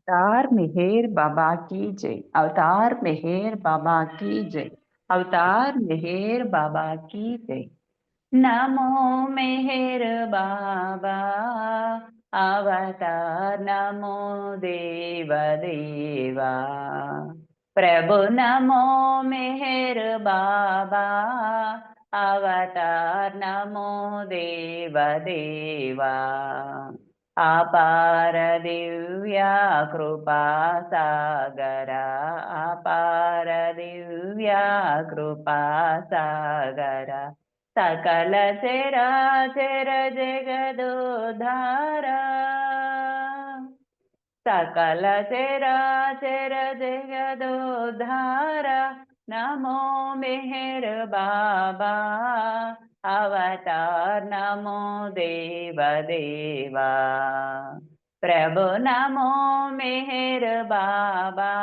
अवतार मेहर बाबा की जय। अवतार मेहर बाबा की जय। अवतार मेहर बाबा की जय। नमो मेहर बाबा अवतार, नमो देव देवा प्रभु, नमो मेहर बाबा अवतार, नमो देव देवा अपार दिव्या कृपा सागरा, अपार दिव्या कृपा सागरा सकल चराचर जगदोद्धारा, सकल चराचर जगदोद्धारा नमो मेहर बाबा अवतार, नमो देव देवा प्रभु, नमो मेहर बाबा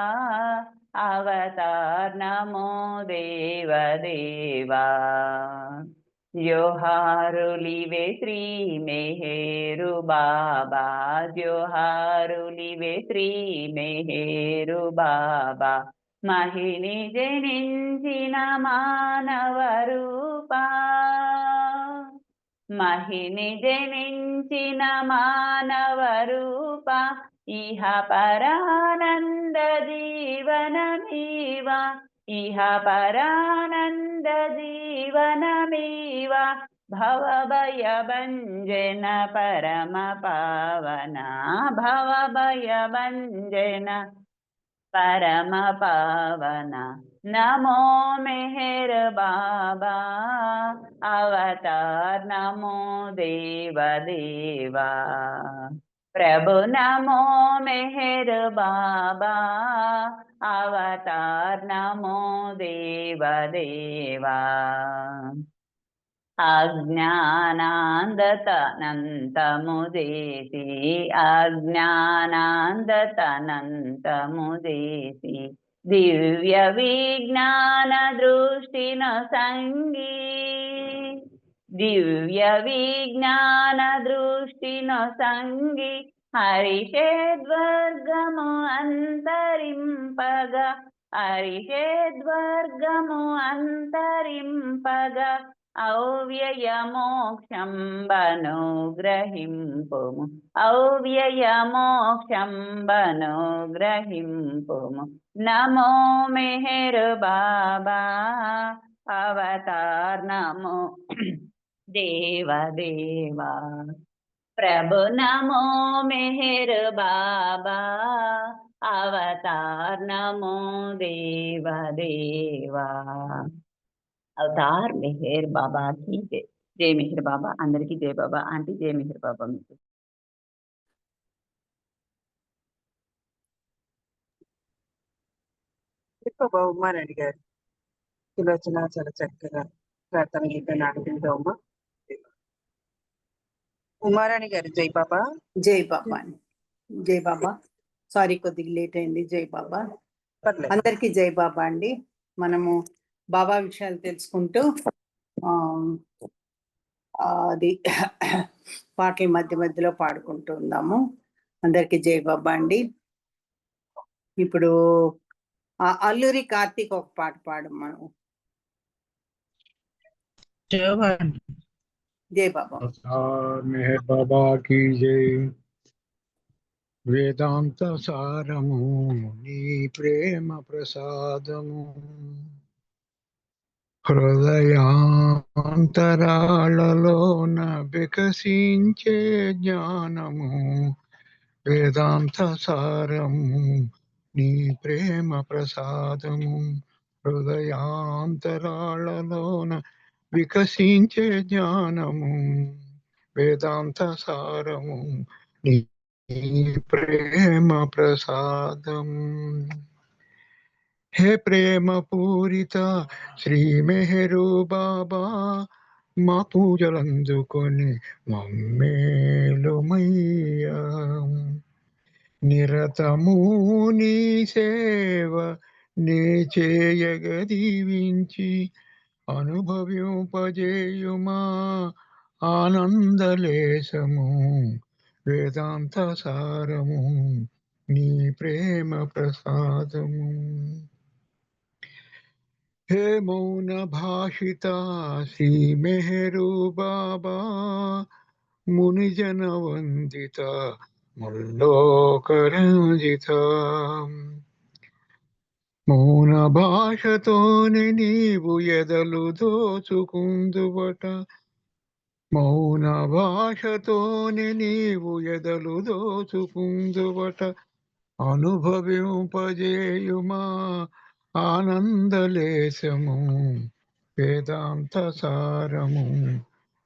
अवतार, नमो देव देवा जोहारुलिवे श्री मेहेरु बाबा, जोहारुलिवे श्री मेहेरु बाबा महिनि जनिंचिन मानव रूपा, महिनि जनिंचिन मानव रूपा इह परानंद जीवनमीवा, इह परानंद जीवनमीवा भवभयभञ्जन परम पावना, भवभयभञ्जन परम पावना नमो मेहर बाबा अवतार, नमो देव देवा प्रभु, नमो मेहर बाबा अवतार, नमो देव देवा अज्ञानान्दतनन्तमुदेति, अज्ञानान्दतनन्तमुदेति दिव्य विज्ञान दृष्टिन संगी, दिव्य विज्ञान दृष्टिन संगी हरिषेद्वर्गमु अंतरिंपग, हरिषेद्वर्गमु अंतरिंपग अव्ययमोक्षंबनुग्रहिंपुमु, अव्ययमोक्षंबनुग्रहिंपुमु नमो मेहर बाबा अवतार, नमो देव देवा प्रभु, नमो मेहर बाबा अवतार, नमो देव देवा अवतार मेहर बाबा की जय। जय मेहर बाबा अंदरिकी जय बाबा आंटी, जय मेहर बाबा మీకు ఎక్కువ ఉమారాణి గారు సులోచన చాలా చక్కగా ప్రార్థన గీతాన్ని ఆడుకుంటామా. ఉమారాణి గారు జై బాబా. జై బాబా అండి. జై బాబా. సారీ కొద్దిగా లేట్ అయింది. జై బాబా. అందరికీ జై బాబా అండి. మనము బాబా విషయాలు తెలుసుకుంటూ అది పాటల మధ్య మధ్యలో పాడుకుంటూ ఉందాము. అందరికీ జై బాబా అండి. ఇప్పుడు అల్లూరి కార్తీక్ ఒక పాట పాడు మనం. జై బాబా. మెహర్ బాబా की जय। వేదాంత సారము నీ ప్రేమ ప్రసాదము, హృదయాంతరాళలోన వికసించే జ్ఞానము. వేదాంత సారము నీ ప్రేమ ప్రసాదము, హృదయాంతరాళలోన వికసించే జ్ఞానము. వేదాంత సారము నీ ప్రేమ ప్రసాదం. హే ప్రేమ పూరిత శ్రీ మెహరు బాబా, మా పూజలందుకొని మమ్మేలుమయ్యా. నిరతము నీ సేవ నే చేయగదీవించి అనుభవింపజేయుమా ఆనందలేశము. వేదాంత సారము నీ ప్రేమ ప్రసాదము. హే మౌన భాషిత శ్రీ మెహరు బాబా, మునిజన వందిత ముల్లోకరంజిత. మౌన భాషతోనే నీవు ఎదలు దోచుకుందువట, మౌన భాషతోనే నీవు ఎదలు దోచుకుందువట. అనుభవింపజేయుమా ఆనందలేశము, వేదాంత సారము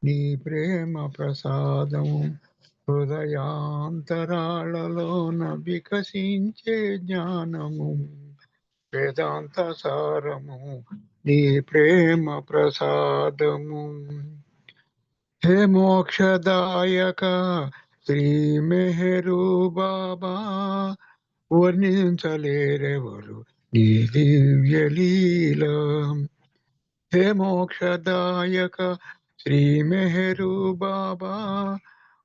నీ ప్రేమ ప్రసాదము. హృదయాంతరాళలోన వికసించే జ్ఞానము, వేదాంత సారము నీ ప్రేమ ప్రసాదము. హే మోక్షదాయక శ్రీ మెహరు బాబా, వర్ణించలేరెవరు నీ దివ్య లీల. హే మోక్షదాయక శ్రీ మెహరు బాబా,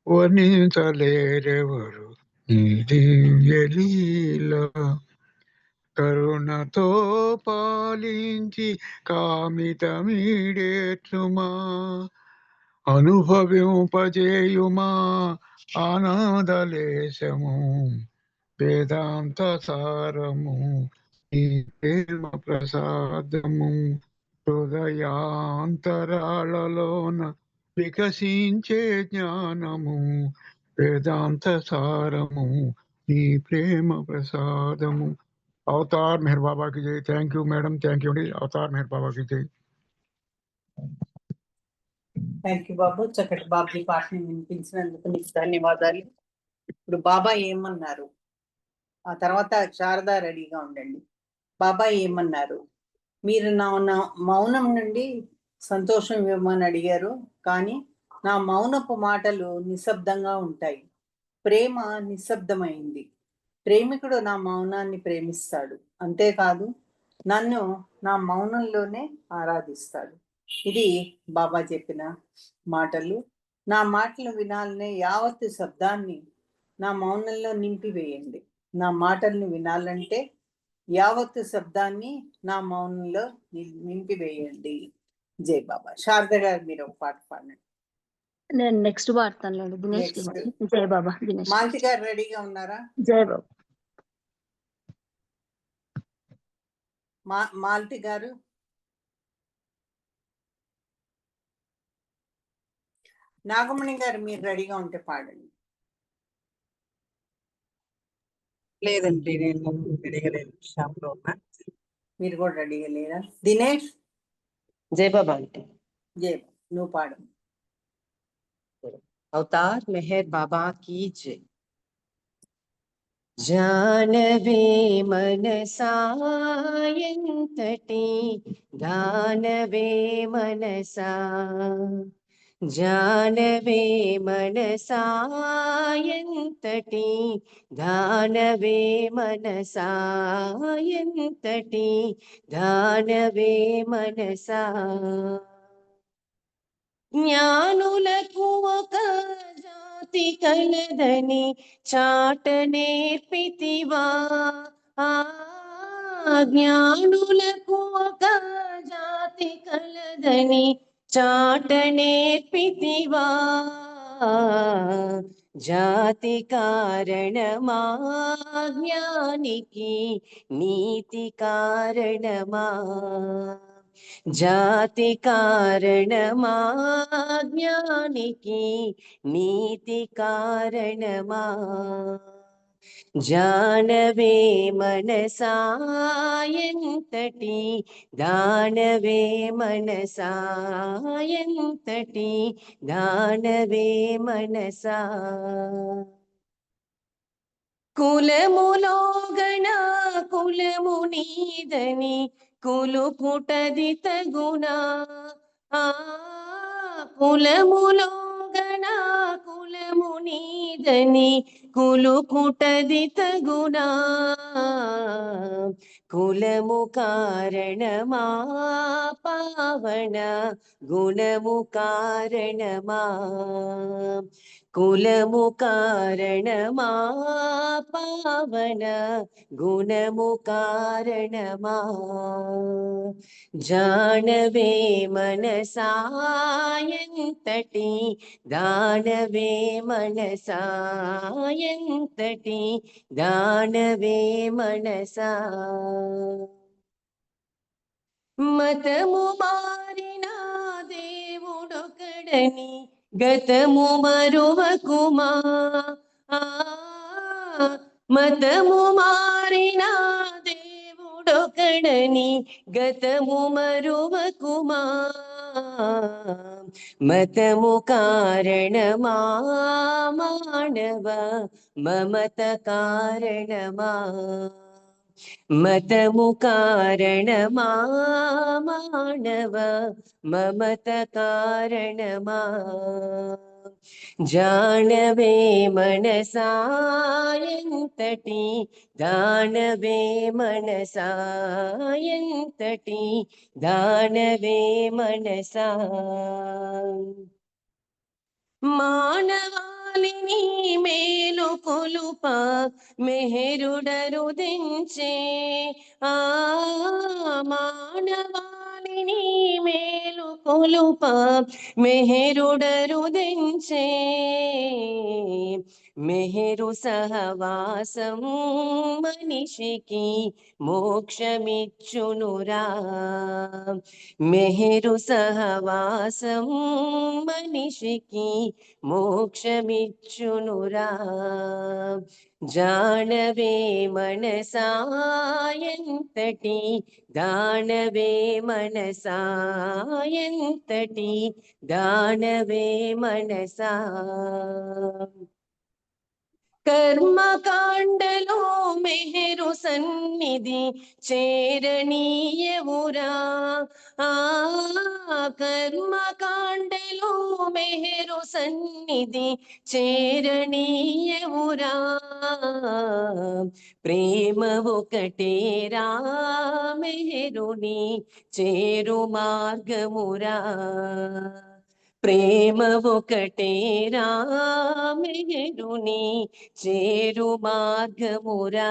వర్ణించలేరెవరు నీ దివ్య లీల. కరుణతో పాలించి కామితమీడేర్చుమా, అనుభవింపజేయుమా ఆనందలేశము, వేదాంత సారము నీ ప్రేమ ప్రసాదము. హృదయాంతరాళలోన వికసించే జ్ఞానము, వేదాంత సారము నీ ప్రేమ ప్రసాదము. అవతార్ మెహర్ బాబా की जय. Thank you madam, thank you అండి. అవతార్ మెహర్ బాబా की जय. థ్యాంక్ యూ బాబు, చక్కటి బాబీ పాటని వినిపించినందుకు నీకు ధన్యవాదాలు. ఇప్పుడు బాబా ఏమన్నారు, ఆ తర్వాత శారదా రెడీగా ఉండండి. బాబా ఏమన్నారు, మీరు నా మౌనం నుండి సంతోషం ఇవ్వమని అడిగారు, కానీ నా మౌనపు మాటలు నిశ్శబ్దంగా ఉంటాయి. ప్రేమ నిశ్శబ్దమైంది. ప్రేమికుడు నా మౌనాన్ని ప్రేమిస్తాడు, అంతేకాదు నన్ను నా మౌనంలోనే ఆరాధిస్తాడు. ఇది బాబా చెప్పిన మాటలు. నా మాటలు వినాలనే యావత్తు శబ్దాన్ని నా మౌనంలో నింపివేయండి. నా మాటలను వినాలంటే యావత్తు శబ్దాన్ని నా మౌనంలో నింపివేయండి. జై బాబా. శారద గారు మీరు ఒక పాట పాడండి. నేను నెక్స్ట్ పాడతాను. దినేష్ జై బాబా. దినేష్ మాలతి గారు రెడీగా ఉన్నారా? జై బాబా. మాలతి గారు, నాగమణి గారు మీరు రెడీగా ఉంటే పాడండి. లేదండి, నేను రెడీగా లేను, షాప్ లో ఉన్నా. మీరు కూడా రెడీగా లేరా? దినేష్. జై బాబా అంటే జై బాబా, నువ్వు పాడు. అవతార్ మెహర్ బాబా की जय. जानवे मनसायन्तटे गानवे मनसा, जानवे मनसायन्तटे गानवे मनसायन्तटे गानवे मनसा. జ్ఞానులకు ఒక జాతి కలదని చాట నేర్పితివా, జ్ఞానులకు ఒక జాతి కలదని చాట నేర్పితివా. జాతి కారణమా జ్ఞానికి నీతి కారణమా, జాతి కారణమా జ్ఞానికి నీతి కారణమా. జానవే మనసాయంతటి దానవే మనసాయంతటి దానవే మనసా. కులములో గణ కులము నీదని కులుపుటది తగునా, కులములో గణ కులము నీదని కులుపుటది తగునా. కులము కారణమా పావన గుణము కారణమా కులము కారణమా పావన గుణము కారణమా జానవే మనసాయంతటి దానవే మనసాయంతటి దానవే మనసా మతము మారిన దేవుడొకడని గతము మరువకుమా మతము మారిన దేవుడొకడని గతము మరువకుమా మతము కారణమా మానవ మమత కారణమా మతము కారణమా మానవ మమత కారణమా జానవే మనసాయంతటి దానవే మనసాయంతటి దానవే మనసా మానవాళిని మేలు కొలుప మెహరుడరుదించే మానవాళిని మేలు కొలుప మెహరుడరుదించే మెహరు సహవాసం మనిషికి మోక్షమిచ్చునురా మెహరు సహవాసం మనిషికి మోక్షమిచ్చునురా జానవే మనసాయంతటి దానవే మనసాయంతటి దానవే మనసా కర్మకాండలో మెహరు సన్నిధి చేరణీయవురా కర్మకాండలో మెహరు సన్నిధి చేరణీయవురా ప్రేమ ఒకటేరా మెహరుని చేరు మార్గమురా ప్రేమ ఒకటేరా మెహరుని చేరు మార్గమురా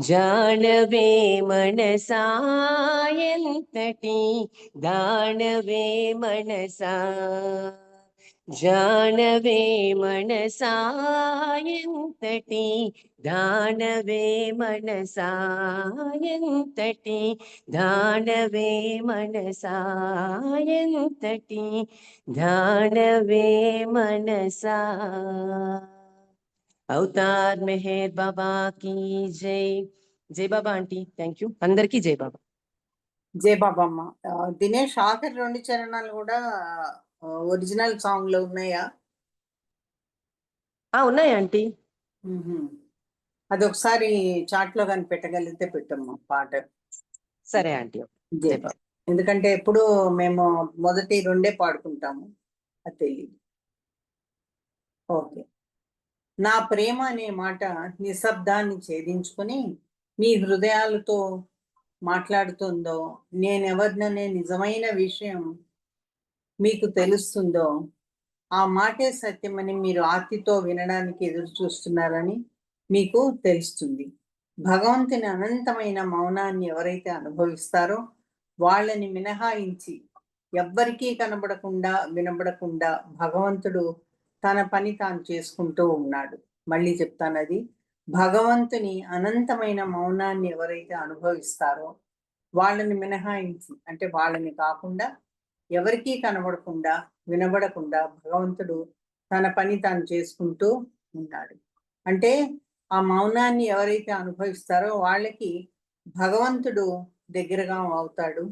జానవే మనసాయంతటి దానవే మనసా జానవే మనసాయంతటి దానవే మనసాయంతటి దానవే మనసాయంతటి దానవే మనసా అవతార్ మెహర్ బాబా की జై జై బాబా ఆంటీ థ్యాంక్ యూ అందరికీ జై బాబా జై బాబమ్మ. దినేష్ ఆఖరి 2 చరణాలు కూడా ఒరిజినల్ సాంగ్ లో ఉన్నాయా? ఉన్నాయి ఆంటీ. అది ఒకసారి చాట్ లో కానీ పెట్టగలిగితే పెట్టమ్మా పాట. సరే ఆంటీ. జై బాబా. ఎందుకంటే ఎప్పుడు మేము మొదటి 2 పాడుకుంటాము, అది తెలియదు. ఓకే. నా ప్రేమ అనే మాట నిశ్శబ్దాన్ని ఛేదించుకుని మీ హృదయాలతో మాట్లాడుతుందో, నేనెవరిననే నిజమైన విషయం మీకు తెలుస్తుందో, ఆ మాటే సత్యమని మీరు ఆర్తితో వినడానికి ఎదురు చూస్తున్నారని మీకు తెలుస్తుంది. భగవంతుని అనంతమైన మౌనాన్ని ఎవరైతే అనుభవిస్తారో వాళ్ళని మినహాయించి ఎవ్వరికీ కనబడకుండా వినబడకుండా భగవంతుడు తన పని తాను చేసుకుంటూ ఉన్నాడు. మళ్ళీ చెప్తానది, భగవంతుని అనంతమైన మౌనాన్ని ఎవరైతే అనుభవిస్తారో వాళ్ళని మినహాయించి, అంటే వాళ్ళని కాకుండా ఎవరికీ కనబడకుండా వినబడకుండా భగవంతుడు తన పని తాను చేసుకుంటూ ఉన్నాడు. అంటే ఆ మౌనాన్ని ఎవరైతే అనుభవిస్తారో వాళ్ళకి భగవంతుడు దగ్గరగా అవుతాడు.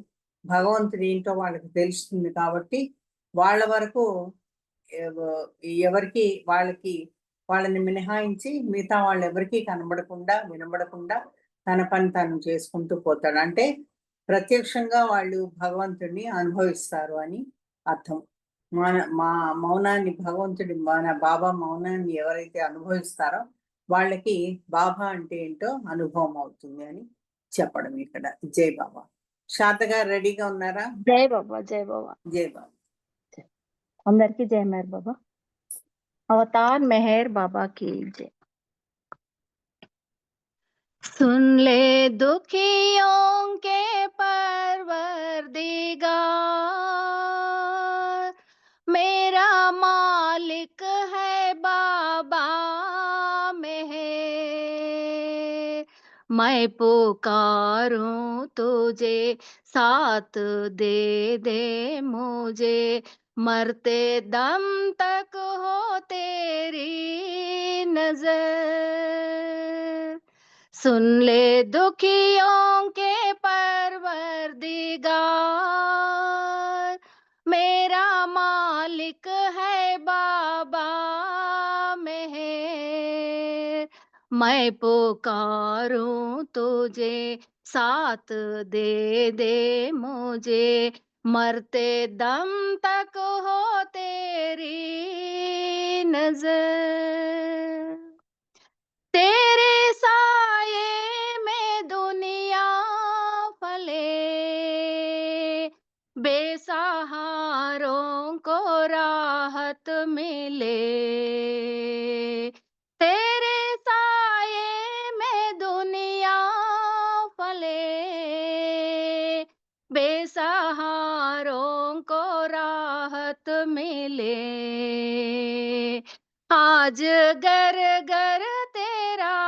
భగవంతుడు ఏంటో వాళ్ళకి తెలుస్తుంది. కాబట్టి వాళ్ళ వరకు ఎవరికి వాళ్ళని మినహాయించి మిగతా వాళ్ళు ఎవరికీ కనబడకుండా వినబడకుండా తన పని తాను చేసుకుంటూ పోతాడు. అంటే ప్రత్యక్షంగా వాళ్ళు భగవంతుడిని అనుభవిస్తారు అని అర్థం. మా మౌనాన్ని భగవంతుడి మన బాబా మౌనాన్ని ఎవరైతే అనుభవిస్తారో వాళ్ళకి బాబా అంటే ఏంటో అనుభవం అవుతుంది అని చెప్పడం ఇక్కడ జై బాబా. శారద గారు రెడీగా ఉన్నారా? జై బాబా, జై బాబా. జై బాబా. అందరికీ జై మెహర్ బాబా. अवतार मेहर बाबा की जय। सुन ले दुखियों के परवरदिगार, मेरा मालिक है बाबा मेहर। मैं पुकारूं तुझे, साथ दे दे मुझे, मरते दम तक हो तेरी नजर। सुन ले दुखियों के परवरदिगार, मेरा मालिक है बाबा मेहर। मैं पुकारूं तुझे, साथ दे दे मुझे, मरते दम तक हो तेरी नजर। तेरे साये में दुनिया फले, बेसहारों को राहत मिले। तेरे साये में दुनिया फले, बेसहारों को राहत मिले। आज घर घर तेरा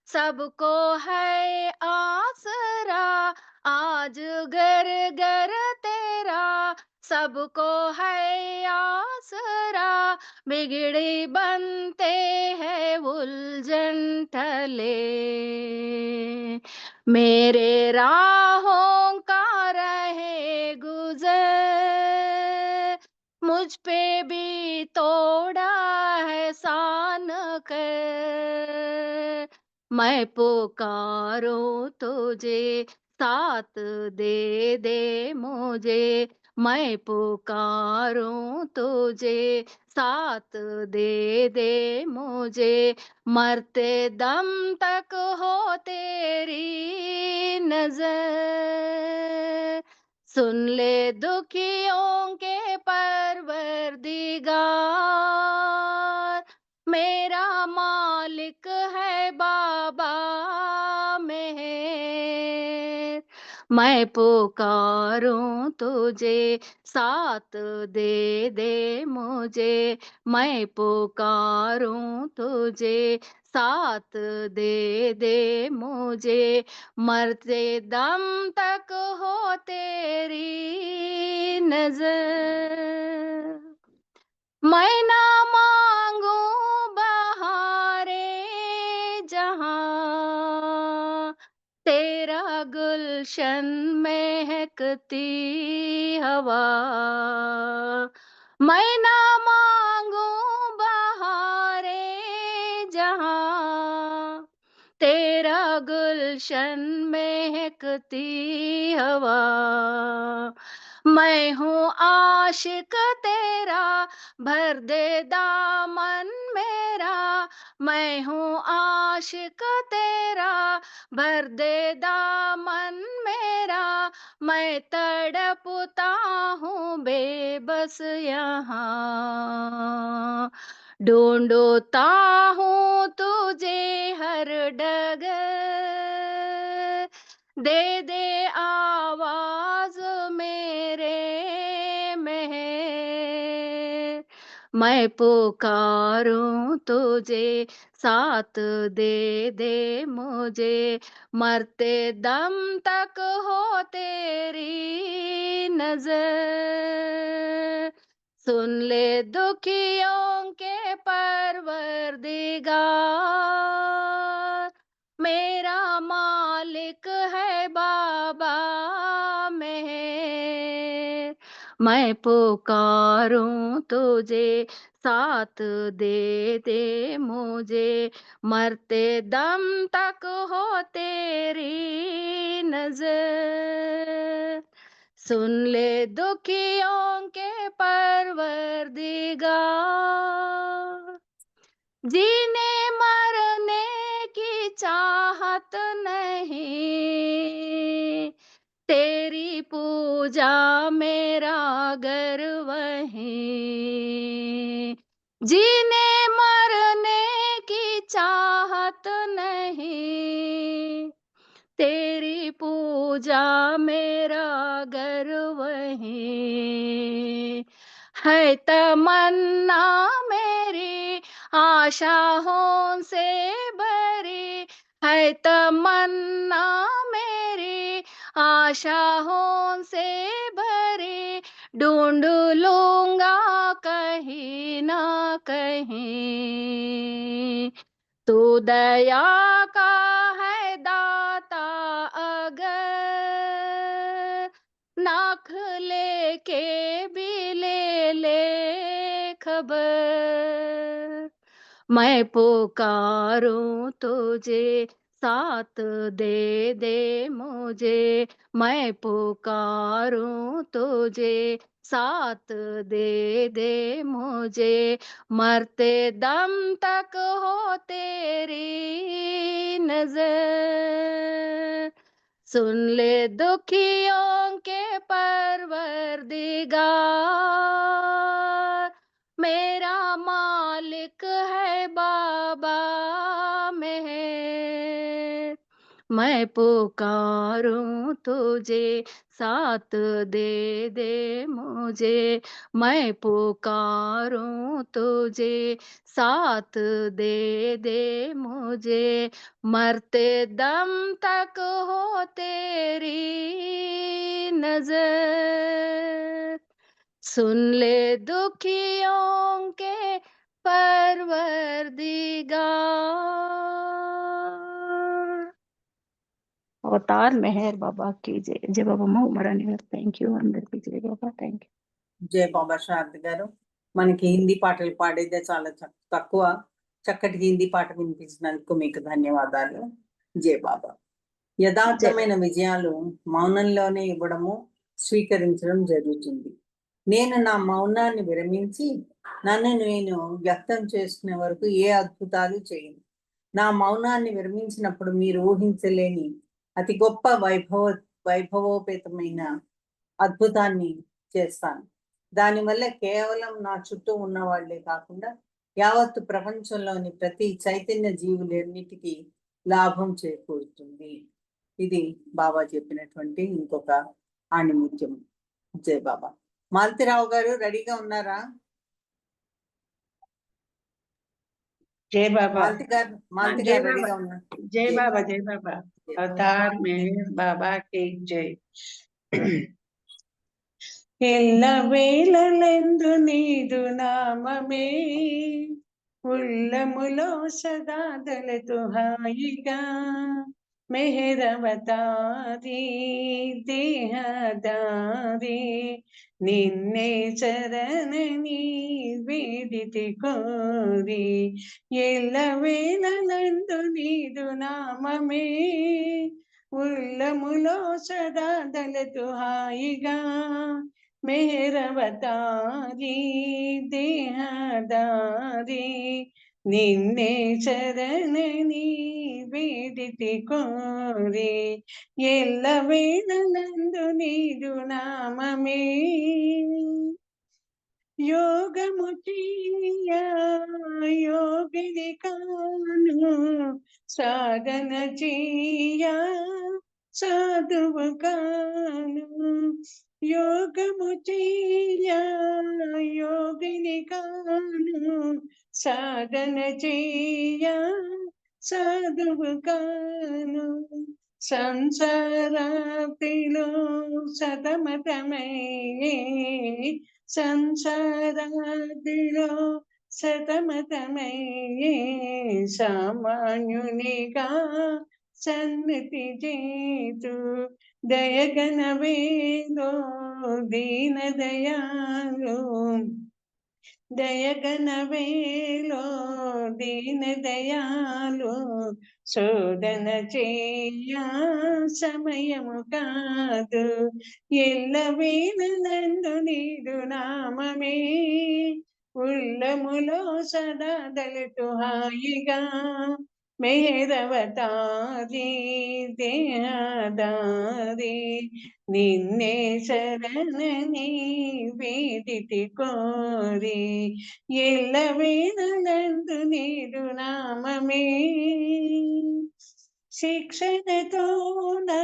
सबको है आसरा, आज घर घर तेरा सबको है आसरा। बिगड़ी बनते हैं उलझन टले, मेरे राहों का रहे गुजर। मुझ पे भी तोड़ा है सान कर, मैं पुकारूं तुझे, साथ दे दे मुझे, मैं पुकारूं तुझे, साथ दे दे मुझे, मरते दम तक हो तेरी नजर। सुन ले दुखियों के परवरदिगार, मेरा मालिक है बाबा मेहर। मैं पुकारूं तुझे, साथ दे दे मुझे, मैं पुकारूं तुझे, साथ दे दे मुझे, मरते दम तक हो तेरी नजर। मैं ना मांगू बहारे जहां, तेरा गुलशन महकती हवा। मैं ना मांगू बहारे जहां, तेरा गुलशन महकती हवा। मैं हूँ आशिक तेरा, भर दे दामन मेरा। मैं हूँ आशिक तेरा, भर दे दामन मेरा। मैं तड़पता हूँ बेबस यहाँ, ढूंढता हूँ तुझे हर डगर। दे दे आवाज मेरे मेहर, मैं पुकारूं तुझे, साथ दे दे मुझे, मरते दम तक हो तेरी नजर। सुन ले दुखियों के परवरदिगार, मेरा मालिक है बाबा मेहर। मैं पुकारूं तुझे, साथ दे दे मुझे, मरते दम तक हो तेरी नजर। सुन ले दुखियों के परवरदिगार, जीने मरने की चाहत नहीं, पूजा मेरा गर्व है, जीने मरने की चाहत नहीं, तेरी पूजा मेरा गर्व है तमन्ना मेरी आशाओं से भरी, है तमन्ना मेरी आशाओं से भरी, ढूंढ लूंगा कहीं ना कहीं, तू दया का है दाता अगर, नाक लेके भी ले खबर, मैं पुकारूं तुझे साथ दे मुझे, मैं पुकारूं तुझे साथ दे मुझे, मरते दम तक हो तेरी नजर, सुन ले दुखियों के परवरदिगार, मेरा मालिक है बाबा मेहर, मैं पुकारूं तुझे साथ दे मुझे, मैं पुकारूं तुझे साथ दे मुझे, मरते दम तक हो तेरी नजर, सुन ले दुखियों के परवरदिगार। అవతార్ మెహర్ బాబా की जय जय బాబా మహమ్మరాని గారు థ్యాంక్ యూ అందరికీ జై బాబా థ్యాంక్ యూ జయ బాబా శారద గారు. మనకి హిందీ పాటలు పాడేదే చాలా తక్కువ. చక్కటి హిందీ పాట వినిపించినందుకు మీకు ధన్యవాదాలు. జయ బాబా. యథార్థమైన విజయాలు మౌనంలోనే ఇవ్వడము, స్వీకరించడం జరుగుతుంది. నేను నా మౌనాన్ని విరమించి నన్ను నేను వ్యక్తం చేసుకునే వరకు ఏ అద్భుతాలు చేయను. నా మౌనాన్ని విరమించినప్పుడు మీరు ఊహించలేని అతి గొప్ప వైభవోపేతమైన అద్భుతాన్ని చేస్తాను. దానివల్ల కేవలం నా చుట్టూ ఉన్న వాళ్లే కాకుండా యావత్తు ప్రపంచంలోని ప్రతి చైతన్య జీవులన్నిటికీ లాభం చేకూరుతుంది. ఇది బాబా చెప్పినటువంటి ఇంకొక ఆణిముత్యం. జై బాబా. మాలతిరావు గారు రెడీగా ఉన్నారా? जय बाबा మాలతి जय గారు बाबा రెడీగా ఉన్నారు? जय बाबा जय बाबा अवतार मेहर बाबा की जय ఎల్ల వేళలందు నీదు నామమే ఉల్లములో సదా దళతు హాయిగా మెహరవతారి దేహదారి నిన్నే చరణని వేడితి కోరి ఎల్ల వేళలందు నీదు నామమే ఉల్లములో సదా దళతు హాయిగా మెహరవతారి దేహదారి నిన్నే చరణని వేడితి కోరి ఎల్ల వేళలందు నీదు నామమే యోగము చెయ్య యోగిని కాను సాధన చెయ్య సాధువు కాను యోగము చెయ్య యోగిని కాను సాధన చెయ్య సాధువు కాను సంసారాప్తిలో సతమతమై సంసారాదిలో సతమతమై సామాన్యునిగా సన్నిధి చేతు దయగనవేలో దీన దయాలు దయగనవేలో దీన దయాలు శోధన చేయ సమయము కాదు ఎల్ల వేళలందు నీదు నామమే ఉల్లములో సదా దళతు హాయిగా మేరవతారి దేహదారి నిన్నే శరణని వేడితి కోరి ఎల్ల వేళలందు నీరు నామమే శిక్షణతో నా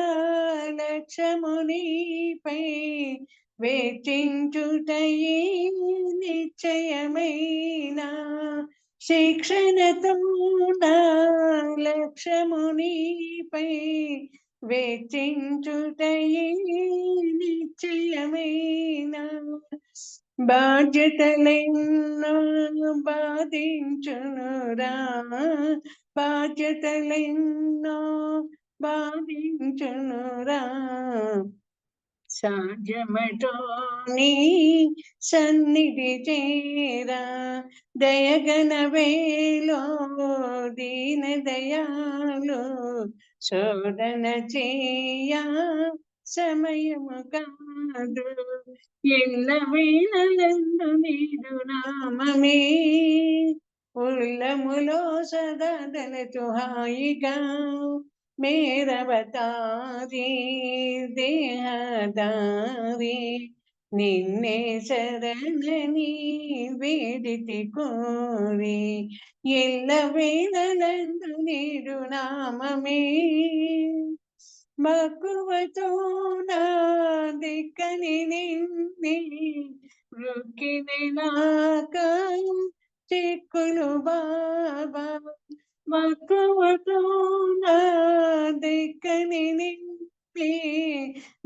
లక్ష్యమునిపై వేచించుటయే నిశ్చయమైన శిక్షణతో నా లక్ష్యమునిపై వేచించుటయే నిశ్చయమైన బాధ్యతలెన్నో బాధించునురా బాధ్యతలెన్నో బాధించునురా సాధ్యమటో నీ సన్నిధి చేరా దయగన వేలో దీన దయాలు శోధన చేయ సమయము కాదు ఎల్ల వేళలందు నీరు నామమే ఉల్లములో సదా తలచు హాయిగా మేరవతారి దేహదారి నిన్నే శరణని వేడితి కోరి ఎల్ల వేళలందు నీరు నామమే మక్కువతో నా దిక్కని నిన్ని రుక్కినాక చిక్కులు బాబా మక్కువతో నా దిక్కని నిన్ని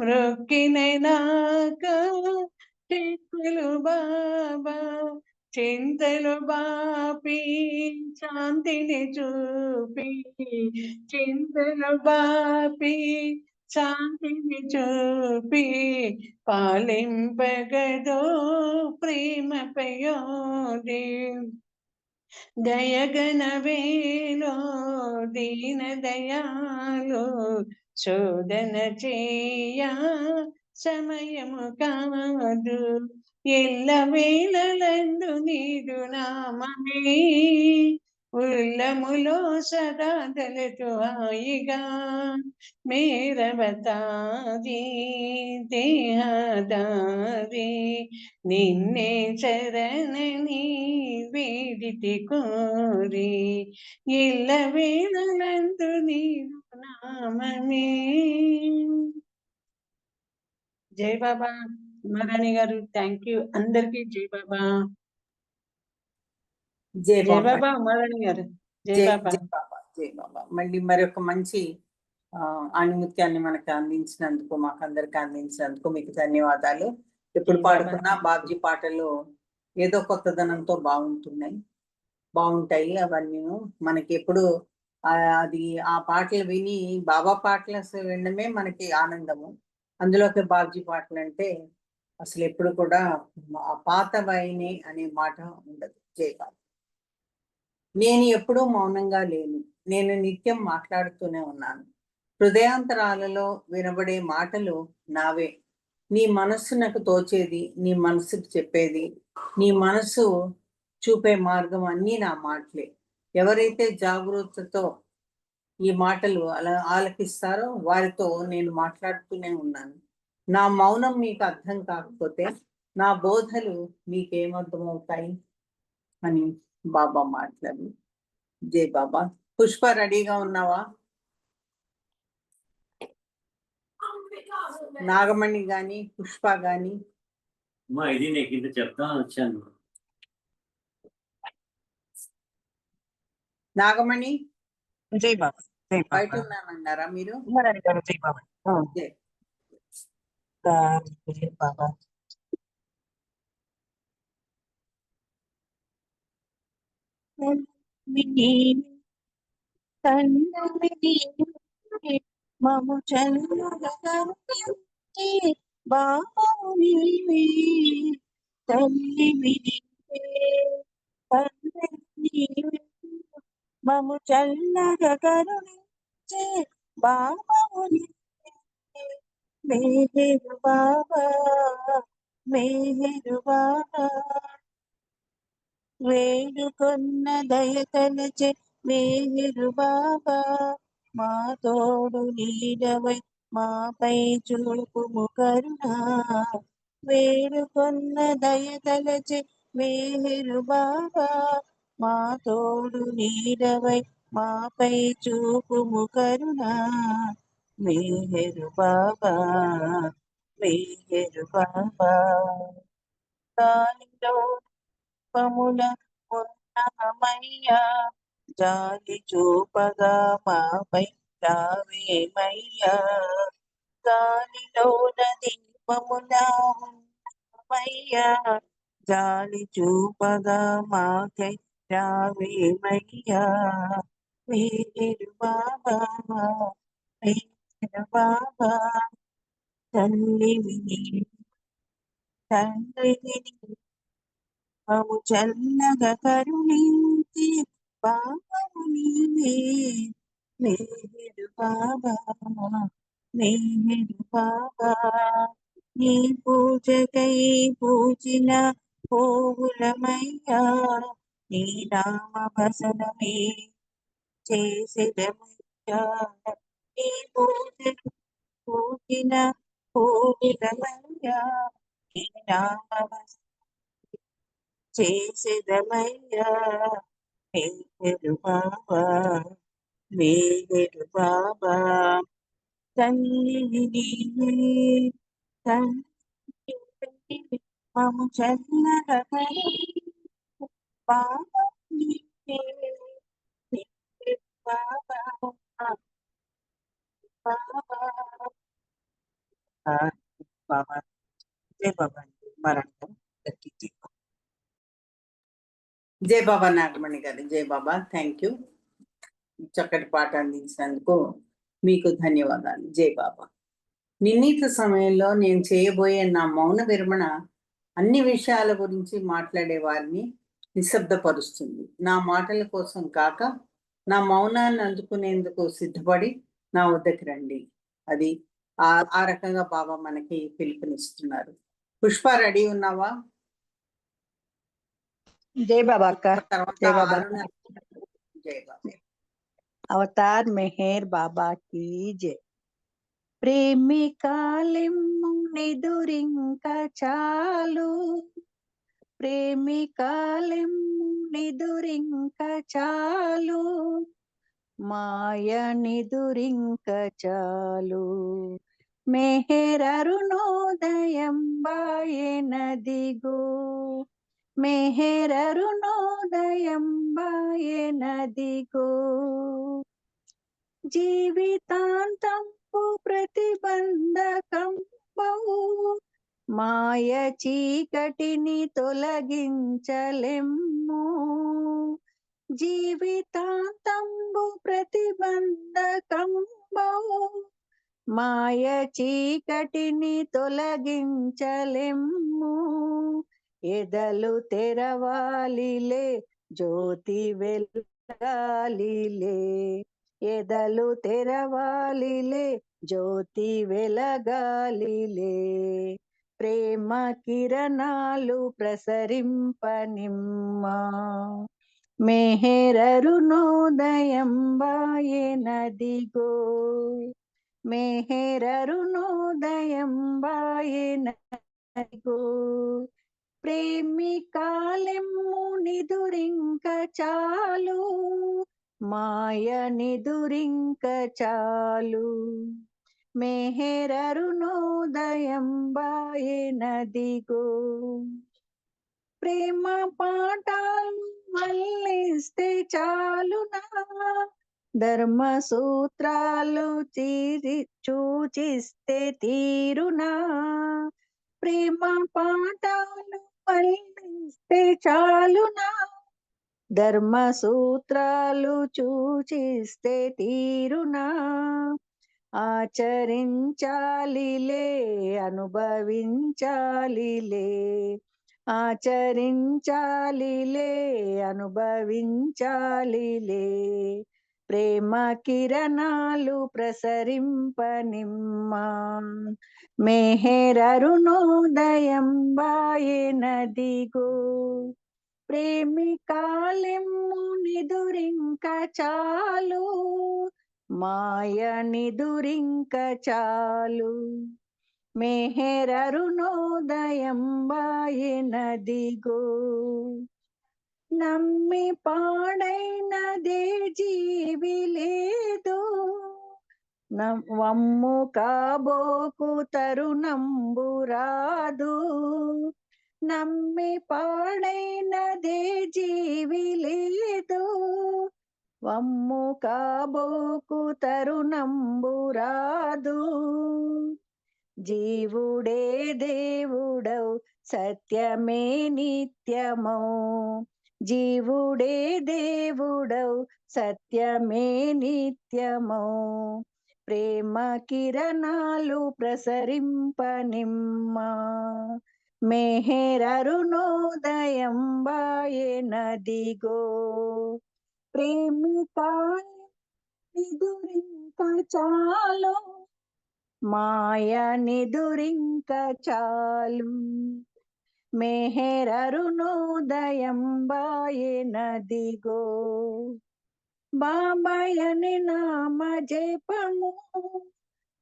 రుక్కినాక చిక్కులు బాబా చింతలు బాపి శాంతిని చూపి చింతలు బాపి శాంతిని చూపి పాలింపగదో ప్రేమ పయోది దయగన వేలో దీన దయాలు శోధన చేయ సమయము కాదు ఎల్ల వేళలందు నీరు నామమే ఉల్లములో సదా తలచు హాయిగా మేరవతారి దేహదారి నిన్నే శరణని వేడితి కోరి ఎల్ల వేళలందు నీరు నామమే జై బాబా మరణి గారు థ్యాంక్ యూ అందరికి జై బాబా జై జై బాబా బాబా మరణి గారు జై జై బాబా జై బాబా జై బాబా మళ్ళీ మరొక మంచి ఆణిముత్యాన్ని మనకు అందించినందుకు మాకు అందరికి అందించినందుకు మీకు ధన్యవాదాలు. ఎప్పుడు జై బాబా. పాడుకున్నా బాబ్జీ పాటలు ఏదో కొత్తదనంతో బాగుంటాయి అవన్నీ మనకి ఎప్పుడు అది ఆ పాటలు విని బాబా పాటలు వినడమే మనకి ఆనందము. అందులోకి బాబ్జీ పాటలు అంటే అసలు ఎప్పుడు కూడా ఆ పాత వైనే అనే మాట ఉండదు. జై బాబా. నేను ఎప్పుడూ మౌనంగా లేను, నేను నిత్యం మాట్లాడుతూనే ఉన్నాను. హృదయాంతరాలలో వినబడే మాటలు నావే. నీ మనస్సు నాకు తోచేది, నీ మనసుకు చెప్పేది, నీ మనసు చూపే మార్గం అన్నీ నా మాటలే. ఎవరైతే జాగరూకతతో ఈ మాటలు అలా ఆలకిస్తారో వారితో నేను మాట్లాడుతూనే ఉన్నాను. నా మౌనం మీకు అర్థం కాకపోతే నా బోధలు మీకేమర్థమవుతాయి అని బాబా మాట్లాడు. జై బాబా. పుష్ప రెడీగా ఉన్నావా? నాగమణి గాని పుష్ప గాని. ఇది నీకు ఇంత చెప్తాను వచ్చాను. నాగమణి జై బాబా. జై బయట బాబా. ఉన్నానన్నారా మీరు? జై బాబా. జై జై బాబా. మము చల్లగరుణించే బాబు నీవే, తల్లి నీవే, తండ్రి నీవే. మము చల్లగా కరుణించే బాబు నీవే, మేహరు బాబా, మేహరు బాబా. వేడుకొన్న దయతలచే మేహరు బాబా మా తోడు నీడవై మాపై చూపుము కరుణా వేడుకొన్న దయతలచి మేహరు బాబా మా తోడు నీడవై మాపై చూపుము కరుణా మేహరు బాబా మేహరు బాబా దానిలో పముల ఉన్నమయ్యా జాలి చూపగా మాపై రావేమయ్యా గాలిలోన దీపములా ఉన్నమయ్యా జాలి చూపగా మాకై రావేమయ్యా మేరు బాబా మేరు బాబా తల్లివి తండ్రివి మము చల్లగా కరుణించి బాబు నీవే మేరు బాబా మేరు బాబా నీ పూజకై పూజిన పోగులమయ్యా నీ నామ భసనమే చేసేదమయ్యా నీ పూజకు పూజిన పోగులమయ్యా నీ నామ చేసేదమయ్యా మేరు బాబా మేరు బాబా తల్లి నీవే తండ్రి మము చల్లగా కరుణించు బాబా నీవే మేరు బాబా బాబా బాబా జై బాబా మరణం దక్కింది జై బాబా నాగమణి గారు. జై బాబా. Thank you. చక్కటి పాట అందించినందుకు మీకు ధన్యవాదాలు. జై బాబా. నిర్ణీత సమయంలో నేను చేయబోయే నా మౌన విరమణ అన్ని విషయాల గురించి మాట్లాడే వారిని నిశ్శబ్దపరుస్తుంది. నా మాటల కోసం కాక నా మౌనాన్ని అందుకునేందుకు సిద్ధపడి నా వద్దకు రండి. అది ఆ రకంగా బాబా మనకి పిలుపునిస్తున్నారు. పుష్ప రెడీ ఉన్నావా? जय बाबा का తర్వాత जय बाबा అరుణ. జై బాబా. अवतार मेहर बाबा की जय ప్రేమికాలెమ్ము నిదురింక చాలు ప్రేమికాలెమ్ము నిదురింక చాలు మాయ నిదురింక చాలు మెహర్ అరుణోదయం బాయెనదిగో మెహర్ అరుణోదయం బాయెనదిగో జీవితాంతంపు ప్రతిబంధకం మాయ చీకటిని తొలగించలెమ్ము జీవితాంతంబు ప్రతిబంధకం మాయ చీకటిని తొలగించలెమ్ము ఎదలు తెరవాలిలే జ్యోతి వెలగాలిలే ఎదలు తెరవాలిలే జ్యోతి వెలగాలిలే ప్రేమ కిరణాలు ప్రసరింపనిమ్మా మెహర్ అరుణోదయం బాయెనదిగో మెహర్ అరుణోదయం బాయెనదిగో ప్రేమికాలెమ్ము నిదురింక చాలు మాయ నిదురింక చాలు మెహర్ అరుణోదయం బాయెనదిగో ప్రేమ పాఠాలు వల్లిస్తే చాలునా ధర్మ సూత్రాలు చూచిస్తే తీరునా ప్రేమ పాఠాలు వల్లిస్తే చాలునా ధర్మ సూత్రాలు చూచిస్తే తీరునా ఆచరించాలిలే అనుభవించాలిలే ఆచరించాలిలే అనుభవించాలిలే ప్రేమ కిరణాలు ప్రసరింపనిమ్మా మెహర్ అరుణోదయం బాయెనదిగో ప్రేమికాలెమ్ము నిదురింక చాలు, మాయ నిదురింక చాలు. మెహరరుణోదయం బాయెనదిగో, నమ్మి పాడైనదే జీవి లేదు, వమ్ము కాబోకు తరుణంబు రాదు. నమ్మి పాడైనదే జీవి లేదు, వమ్ము కాబోకు తరుణంబు రాదు. జీవుడే దేవుడవు సత్యమే నిత్యమౌ, జీవుడే దేవుడవు సత్యమే నిత్యమౌ. ప్రేమ కిరణాలు ప్రసరింపనిమ్మా, మెహరరుణోదయం బాయెనదిగో. ప్రేమికాలి నిదురింక చాలు, మాయ నిదురింక చాలు. మెహరరుణోదయం బాయెనదిగో. బాబాయని నామ జపము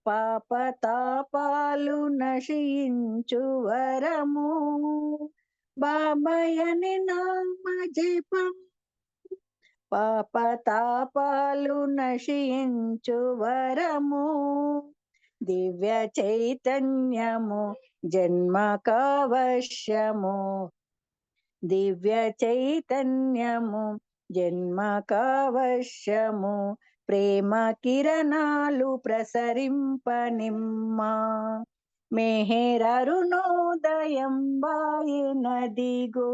పాపతాపాలు నశించు వరము, బాబాయని నామ జపము పాపతాపాలు నశించు వరము. దివ్య చైతన్యము జన్మకవశ్యము, దివ్య చైతన్యము జన్మకవశ్యము. ప్రేమ కిరణాలు ప్రసరింపనిమ్మా, మెహరరుణోదయం బాయెనదిగో.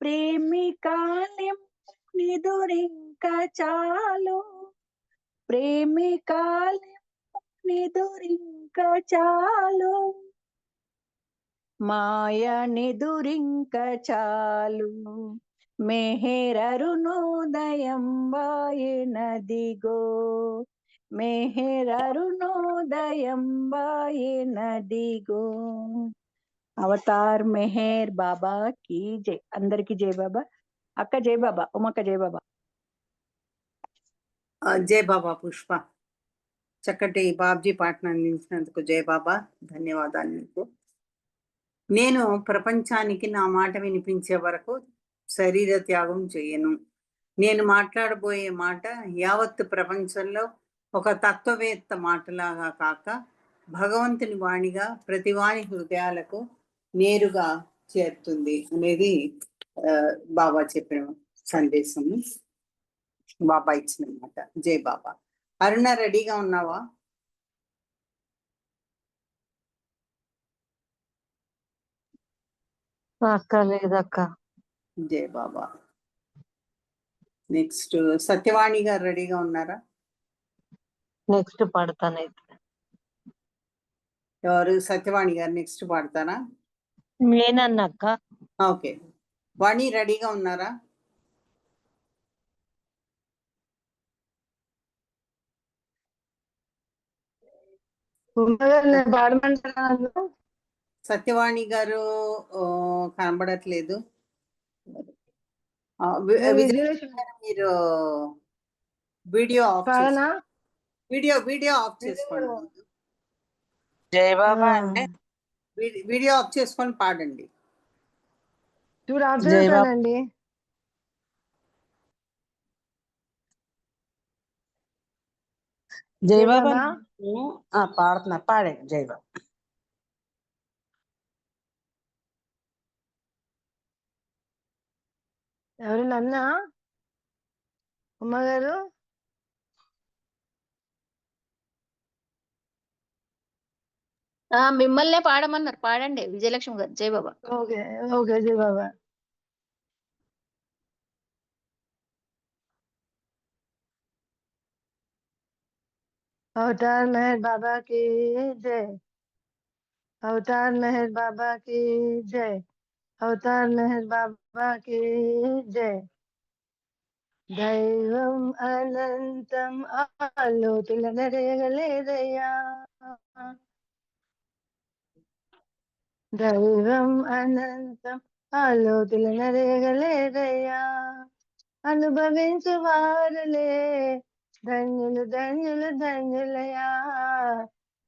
ప్రేమికాలెం నిదురింక చాలు, ప్రేమికాలెం నిదురింక చాలు, మాయ నిదురింక చాలు. మెహరరుణోదయం బాయెనదిగో, మెహరరుణోదయం బాయెనదిగో. అవతార్ మెహర్ బాబా की జై. అందరికి జై బాబా. అక్క జై బాబా, ఉమక్క జై బాబా. జై బాబా పుష్ప. చక్కటి బాబ్జీ పాటను అందించినందుకు జై బాబా, ధన్యవాదాలు మీకు. నేను ప్రపంచానికి నా మాట వినిపించే వరకు శరీర త్యాగం చేయను. నేను మాట్లాడబోయే మాట యావత్ ప్రపంచంలో ఒక తత్వవేత్త మాటలాగా కాక భగవంతుని వాణిగా ప్రతి వాణి హృదయాలకు నేరుగా చేరుతుంది అనేది బాబా చెప్పిన సందేశము, బాబా ఇచ్చిన మాట. జై బాబా. అరుణ రెడీగా ఉన్నావా? అక్క లేదక్క. జై బాబా. నెక్స్ట్ సత్యవాణి గారు రెడీగా ఉన్నారా? నెక్స్ట్ పాడతానైతే. ఎవరు? సత్యవాణి గారు నెక్స్ట్ పాడతారా? నేనన్నక్క. ఓకే. వాణి రెడీగా ఉన్నారా? సత్యవాణి గారు కనబడట్లేదు. మీరు వీడియో ఆఫ్ వీడియో ఆఫ్ చేసుకోండి. జై బాబా అండి. వీడియో ఆఫ్ చేసుకొని పాడండి. జై బాబా. జై బాబా పాడుతున్నా, పాడండి. జై బాబా. ఎవరు? నన్నా? అమ్మగారు? మిమ్మల్నే పాడమన్నారు, పాడండి విజయలక్ష్మి గారు. జై బాబా. ఓకే ఓకే, జై బాబా. अवतार मेहर बाबा की जय, अवतार मेहर बाबा की जय, अवतार मेहर बाबा की जय. दैवम अनंतम आलोटुलनरेगलेदया, दैवम अनंतम ఆలోతుల నరేగలేదయ్యా అనుభవించు వారులే ధన్యులు ధన్యులు ధన్యులయా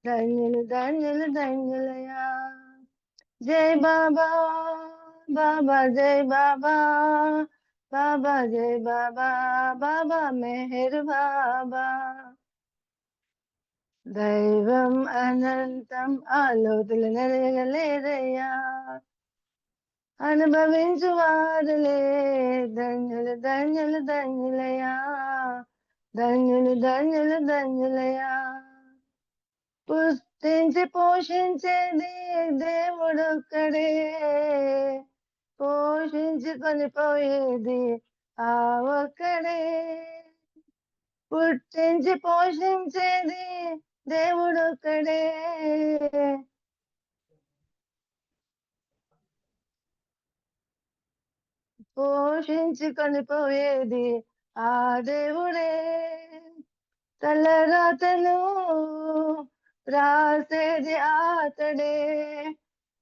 ధన్యులు ధన్యులు ధన్యులయా జై బాబా బాబా జై బాబా బాబా జై బాబా బాబా మెహర్ బాబా దైవం అనంతం ఆలోతులు నెరగలేదయ్యా అనుభవించు వారులే ధన్యులు ధన్యులు ధన్యులయా ధన్యులు ధన్యులు ధన్యులయా పుష్టించి పోషించేది దేవుడొక్కడే పోషించి కొనిపోయేది ఆ ఒక్కడే పుట్టించి పోషించేది దేవుడొక్కడే పోషించి కొనిపోయేది ఆ దేవుడే తలరాతను రాసేది ఆతడే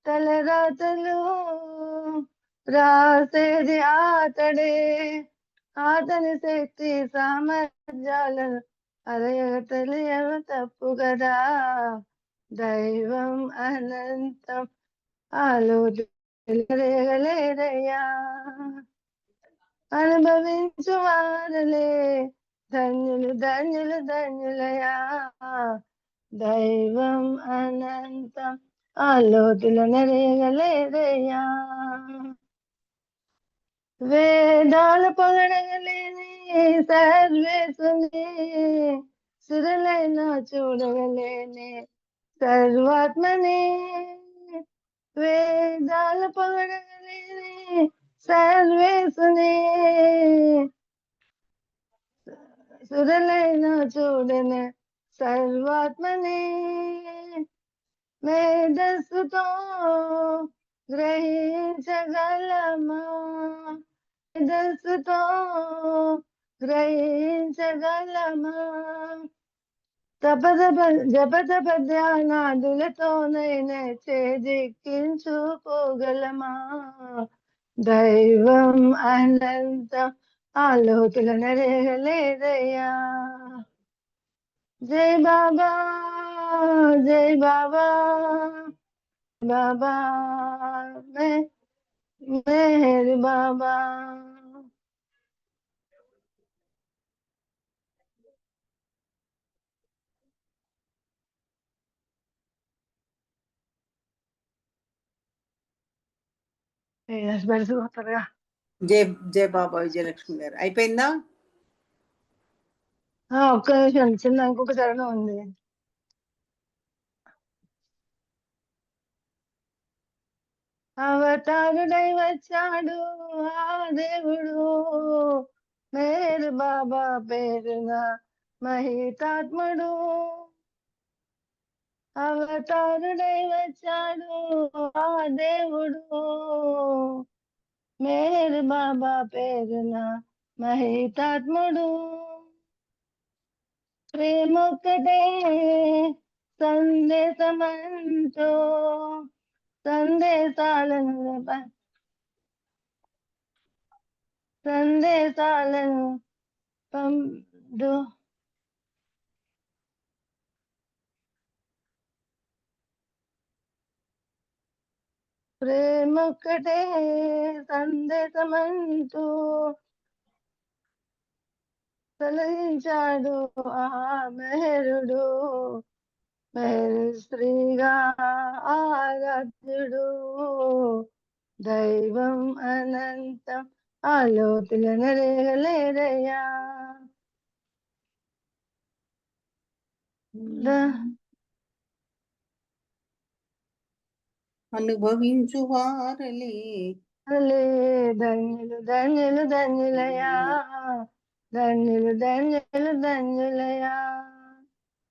తలరాతను రాసేది ఆతడే అతని శక్తి సామర్థ్యాలను అరయగ తెలియవ తప్పు కదా దైవం అనంతం ఆలోచనలేదయ్యా అనుభవించు వారలే ధన్యులు ధన్యులు ధన్యులయా దైవం అనంతం ఆలోతుల నెరగలేదయ్యా వేదాలు పొగడగలేని సర్వేసుని సురులైన చూడగలేని సర్వాత్మని వేదాలు పొగడగలేని సర్వేసుని సురులైన చూడని సర్వాత్మని మేధస్సుతో గ్రహించగలమా మేధస్సుతో గ్రహించగలమా జపతప ధ్యానాదులతోనైనా చేజిక్కించుకోగలమా దైవం అనంతం ఆలోతుల నరేగలేదయ్యా జై బాబా జై బాబా బాబా మెహర్ బాబా త్వరగా జై జై బాబా విజయలక్ష్మి గారు అయిపోయిందా? ఒక్క నిమిషం చిన్న ఇంకొక చరణం ఉంది. అవతారుడై వచ్చాడు ఆ దేవుడు మేరు బాబా పేరున మహితాత్ముడు అవతారుడై వచ్చాడు ఆ దేవుడు మేరు బాబా పేరున మహితాత్ముడు ప్రేమొక్కటే సందేశమంటూ సందేశాలను పండు ప్రేమొక్కటే సందేశమంటూ తొలగించాడు ఆ మెహరుడు మెహరు శ్రీగా ఆరాధ్యుడు దైవం అనంతం ఆలోతుల నరేగలేదయ్యా అనుభవించు వారలే ధన్యులు ధన్యులు ధన్యులయా ధన్యులు ధన్యులు ధన్యులయా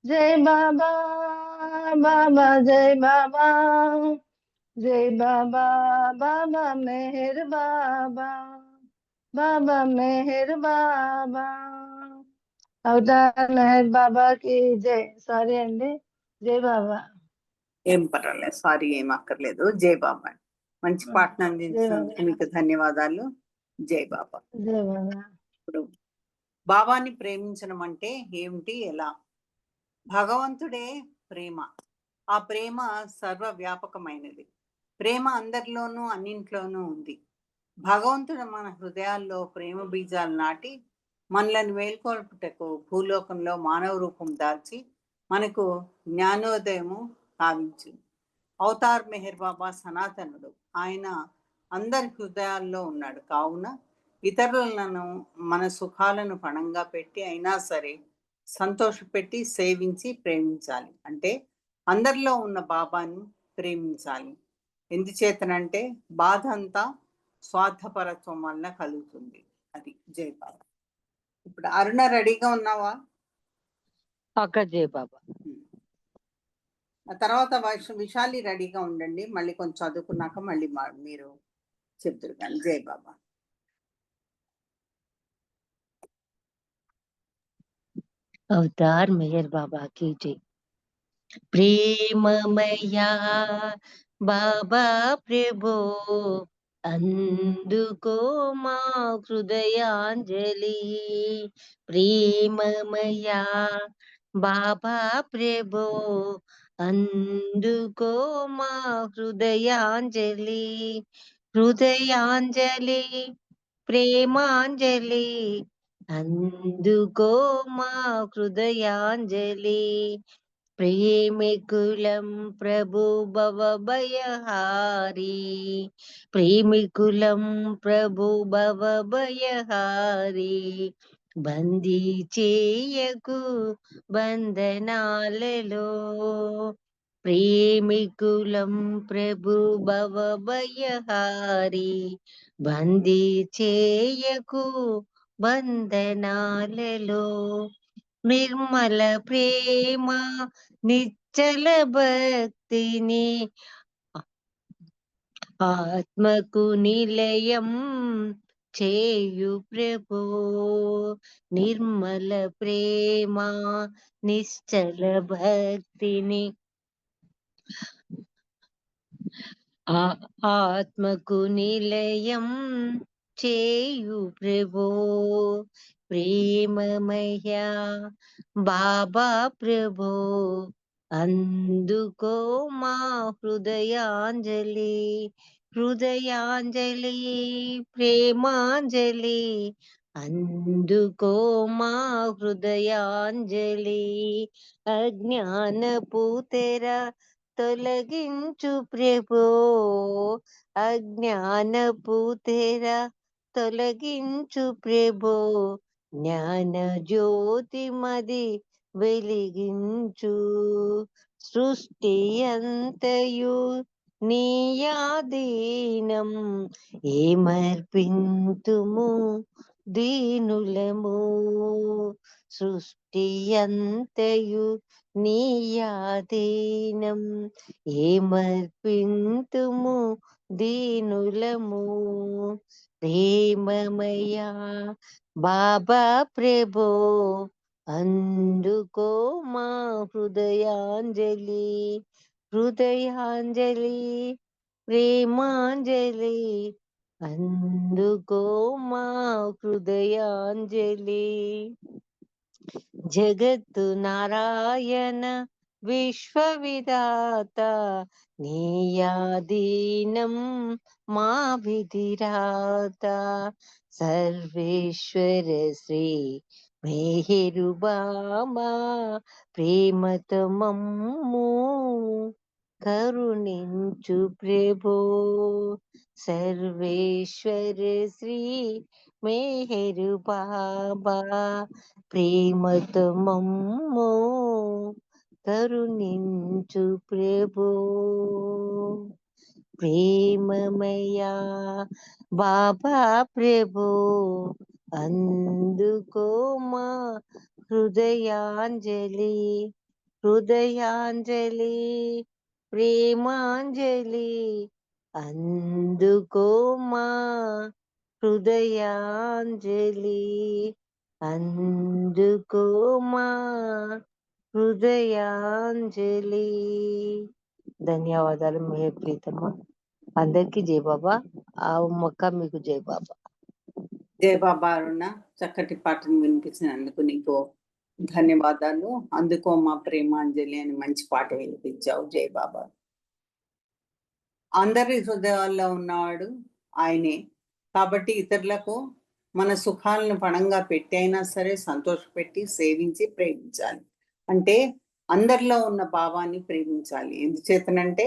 జై బాబా బాబా జై బాబా జై బాబా బాబా మెహర్ బాబా బాబా మెహర్ బాబా అవతార్ మెహర్ బాబాకి జై. సారీ అండి, జై బాబా. ఏం పర్వాలేదు, సారీ ఏం అక్కర్లేదు. జై బాబా. మంచి పాటను అందించినందుకు మీకు ధన్యవాదాలు. జై బాబా. జై బాబా. ఇప్పుడు బాబాని ప్రేమించడం అంటే ఏమిటి, ఎలా? భగవంతుడే ప్రేమ. ఆ ప్రేమ సర్వవ్యాపకమైనది. ప్రేమ అందరిలోనూ అన్నింట్లోనూ ఉంది. భగవంతుడు మన హృదయాల్లో ప్రేమ బీజాలు నాటి మనలను మేల్కొల్పుటకు భూలోకంలో మానవ రూపం దాల్చి మనకు జ్ఞానోదయము కావించు. అవతార్ మెహర్ బాబా సనాతనుడు. ఆయన అందరి హృదయాల్లో ఉన్నాడు. కావున ఇతరులను మన సుఖాలను పణంగా పెట్టి అయినా సరే సంతోషపెట్టి సేవించి ప్రేమించాలి. అంటే అందరిలో ఉన్న బాబాను ప్రేమించాలి. ఎందుచేతనంటే బాధ అంతా స్వార్థపరత్వం వల్ల కలుగుతుంది. అది. జై బాబా. ఇప్పుడు అరుణ రెడీగా ఉన్నావా? అక్క జై బాబా. ఆ తర్వాత విశాలి రెడీగా ఉండండి. మళ్ళీ కొంచెం చదువుకున్నాక మళ్ళీ మీరు చెప్తారు కానీ. జై బాబా. अवतार मेहर बाबा की जय। प्रेममया बाबा प्रभो అందుకో మా హృదయాంజలి. ప్రేమమయా బాబా ప్రభో అందుకో మా హృదయాంజలి. హృదయాంజలి ప్రేమాంజలి అందుకో మా హృదయాంజలి. ప్రేమికులం ప్రభు భవభయహారి. ప్రేమికులం ప్రభు భవభయహారి. బందీ చేయకు బంధనాలలో. ప్రేమికులం ప్రభు భవభయహారి. బందీ చేయకు బంధనాలలో. నిర్మల ప్రేమ నిశ్చల భక్తిని ఆత్మకు నిలయం చేయు ప్రభో. నిర్మల ప్రేమ నిశ్చల భక్తిని ఆత్మకు నిలయం చేయు ప్రభో. ప్రేమమయ బాబా ప్రభో అందుకో మా హృదయాంజలి. హృదయాంజలి ప్రేమాంజలి అందుకో మా హృదయాంజలి. అజ్ఞానపు తెర తొలగించు ప్రభో. అజ్ఞానపు తెర తొలగించు ప్రభో. జ్ఞాన జ్యోతి మది వెలిగించు. సృష్టి అంతయు నీయాధీనం ఏమర్పింతుము దీనులము. సృష్టి అంతయు నీయాధీనం ఏమర్పింతుము దీనులము. ప్రేమమయా బాబా ప్రభో అందుకో మా హృదయాంజలి. హృదయాంజలి ప్రేమాంజలి అందుకో మా హృదయాంజలి. జగత్తు నారాయణ విశ్వవిధాత నీయాధీనం మా విధిరాత. సర్వేశ్వర శ్రీ మేహరు బాబా ప్రేమతో మమ్ము కరుణించు ప్రభో. సర్వేశ్వర శ్రీ మేహరు బాబా ప్రేమతో మమ్ము కరుణించు ప్రభో. ప్రేమమయా బాబా ప్రభో అందుకో మా హృదయాంజలి. హృదయాంజలి ప్రేమాంజలి అందుకో మా హృదయాంజలి. అందుకో మా హృదయాంజలి. ధన్యవాదాలు మే ప్రీతమ్మ. అందరికీ జై బాబా. ఆ మొక్క మీకు జై బాబా. జై బాబా అరుణ, చక్కటి పాటను వినిపించినందుకు నీకు ధన్యవాదాలు. అందుకో మా ప్రేమాంజలి అని మంచి పాట వినిపించావు. జై బాబా. అందరి హృదయాల్లో ఉన్నవాడు ఆయనే. కాబట్టి ఇతరులకు మన సుఖాలను పణంగా పెట్టి అయినా సరే సంతోషపెట్టి సేవించి ప్రేమించాలి. అంటే అందరిలో ఉన్న భావాన్ని ప్రేమించాలి. ఎందుచేతనంటే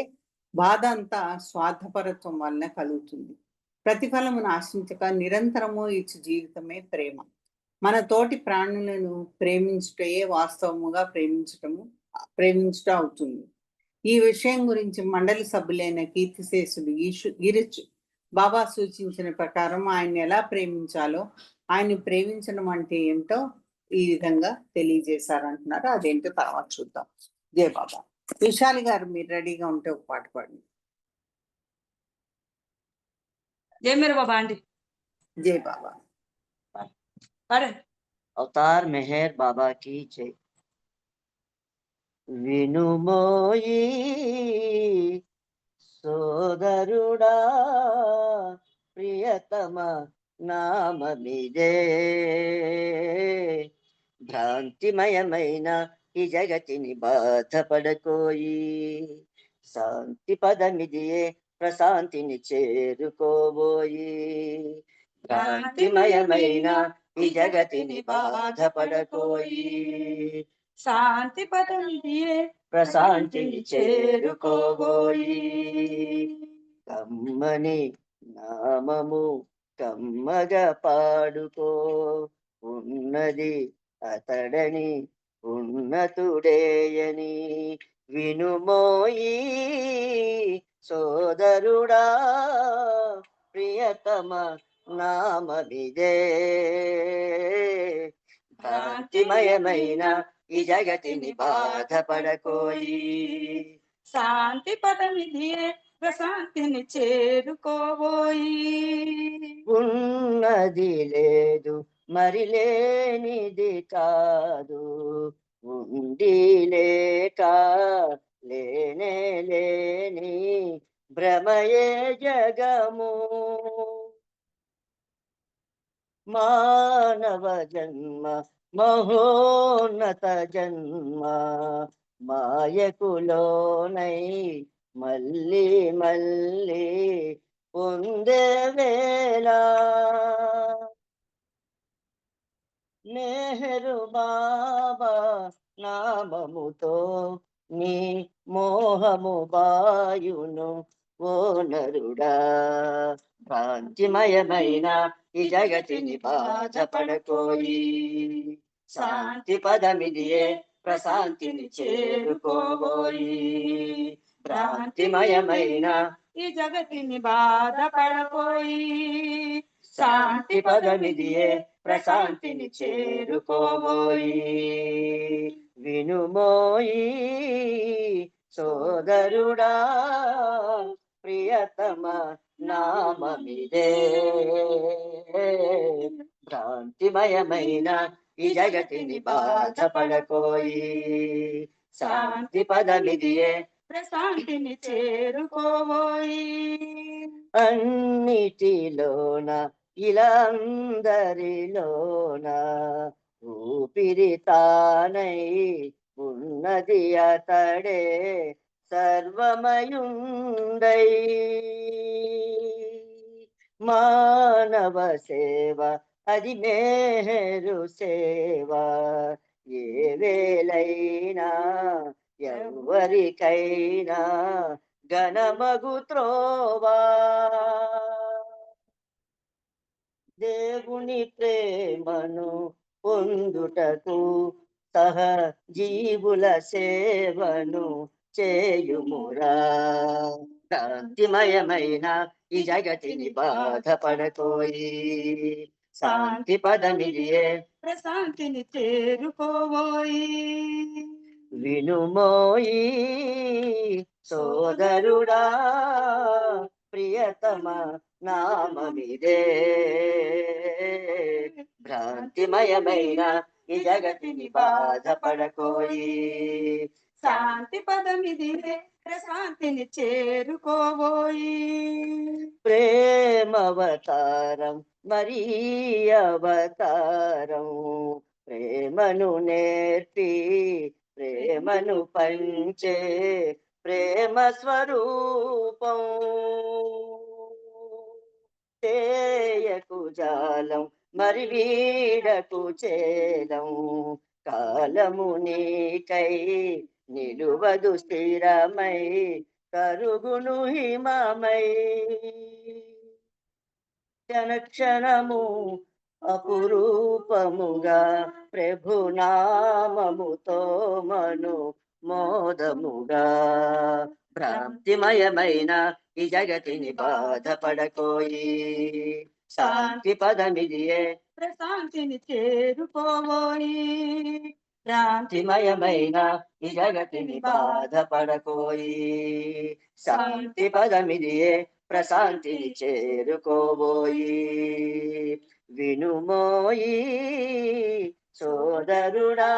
బాధ అంతా స్వార్థపరత్వం వలన కలుగుతుంది. ప్రతిఫలమును ఆశించక నిరంతరము ఇచ్చు జీవితమే ప్రేమ. మన తోటి ప్రాణులను ప్రేమించుటే వాస్తవముగా ప్రేమించుట అవుతుంది. ఈ విషయం గురించి మండలి సభ్యులైన కీర్తిశేషుడు గిరిచ్ బాబా సూచించిన ప్రకారం ఆయన్ని ఎలా ప్రేమించాలో, ఆయన్ని ప్రేమించడం అంటే ఏమిటో ఈ విధంగా తెలియజేశారంటున్నారు. అదేంటో తర్వాత చూద్దాం. జై బాబా. విశాలి గారు మీరు రెడీగా ఉంటే ఒక పాట పాడండి. జై మేర బాబా ఆంటీ. జై బాబా. अवतार मेहर बाबा की जय। विनुमोई सोदरुड़ा प्रियतम नाममिदे భ్రాంతిమయమైన ఈ జగతిని బాధపడకోయి శాంతి పదమిదియే ప్రశాంతిని చేరుకోబోయి భ్రాంతిమయమైన ఈ జగతిని బాధపడకోయి శాంతి పదమిదియే ప్రశాంతిని చేరుకోబోయి కమ్మని నామము కమ్మగా పాడుకో ఉన్నది అతడని ఉన్నతుడేయని వినుమోయి సోదరుడా ప్రియతమ నామమిదే భ్రాంతిమయమైన ఈ జగతిని బాధపడకోయి శాంతి పదమిదియే ప్రశాంతిని చేరుకోబోయి ఉన్నది లేదు మరి లేనిది కాదు ఉండి లేక లేనే లేని భ్రమయే జగము మానవ జన్మ మహోన్నత జన్మ మాయకులోనై మళ్ళీ మళ్ళీ పొందే వేళ మెహరు బాబా నామముతో నీ మోహము బాయును ఓ నరుడా భ్రాంతిమయమైన ఈ జగతిని బాధపడకోయి శాంతి పదమిదియే ప్రశాంతిని చేరుకోబోయి భ్రాంతిమయమైన ఈ జగతిని బాధపడకోయి శాంతి పదమిదియే ప్రశాంతిని చేరుకోబోయి వినుమోయి సోదరుడా ప్రియతమ నామమిదే భ్రాంతిమయమైన ఈ జగతిని బాధపడకోయి శాంతి పదమిదియే ప్రశాంతిని చేరుకోబోయి అన్నిటిలోన ఇలందరిలోన ఊపిరి తానై ఉన్నది అతడే సర్వమయుండై మానవ సేవ అది మేరు సేవ ఏ వేళైనా ఎవరికైనా ఘనమగు త్రోవా దేవుని ప్రేమను పొందుటకు సహ జీవుల సేవను చేయుమురా శాంతిమయమైన ఈ జగతిని బాధపడకోయి శాంతి పదమిదియే ప్రశాంతిని చేరుకోబోయి వినుమోయి సోదరుడా ప్రియతమ నామమిదే భ్రాంతిమయమైన ఈ జగతిని బాధపడకోయి శాంతి పదమిదియే ప్రశాంతిని చేరుకోబోయి. ప్రేమవతారం మరీ అవతారం, ప్రేమను నేర్పి ప్రేమను పంచే ప్రేమ స్వరూపం. చేయకు జాలం మరి వీడకు చేలం, కాలము నీకై నిలువదు స్థిరమై కరుగును హిమమై. క్షణక్షణము అపురూపముగా ప్రభునామముతో మను మోదముగా, భ్రాంతిమయమైన ఈ జగతిని బాధపడకోయి, శాంతి పదమిదియే ప్రశాంతిని చేరుకోబోయి. శాంతిమయమైన ఈ జగతిని బాధపడకోయి, శాంతి పదమిదియే ప్రశాంతిని చేరుకోబోయి. వినుమోయి సోదరుడా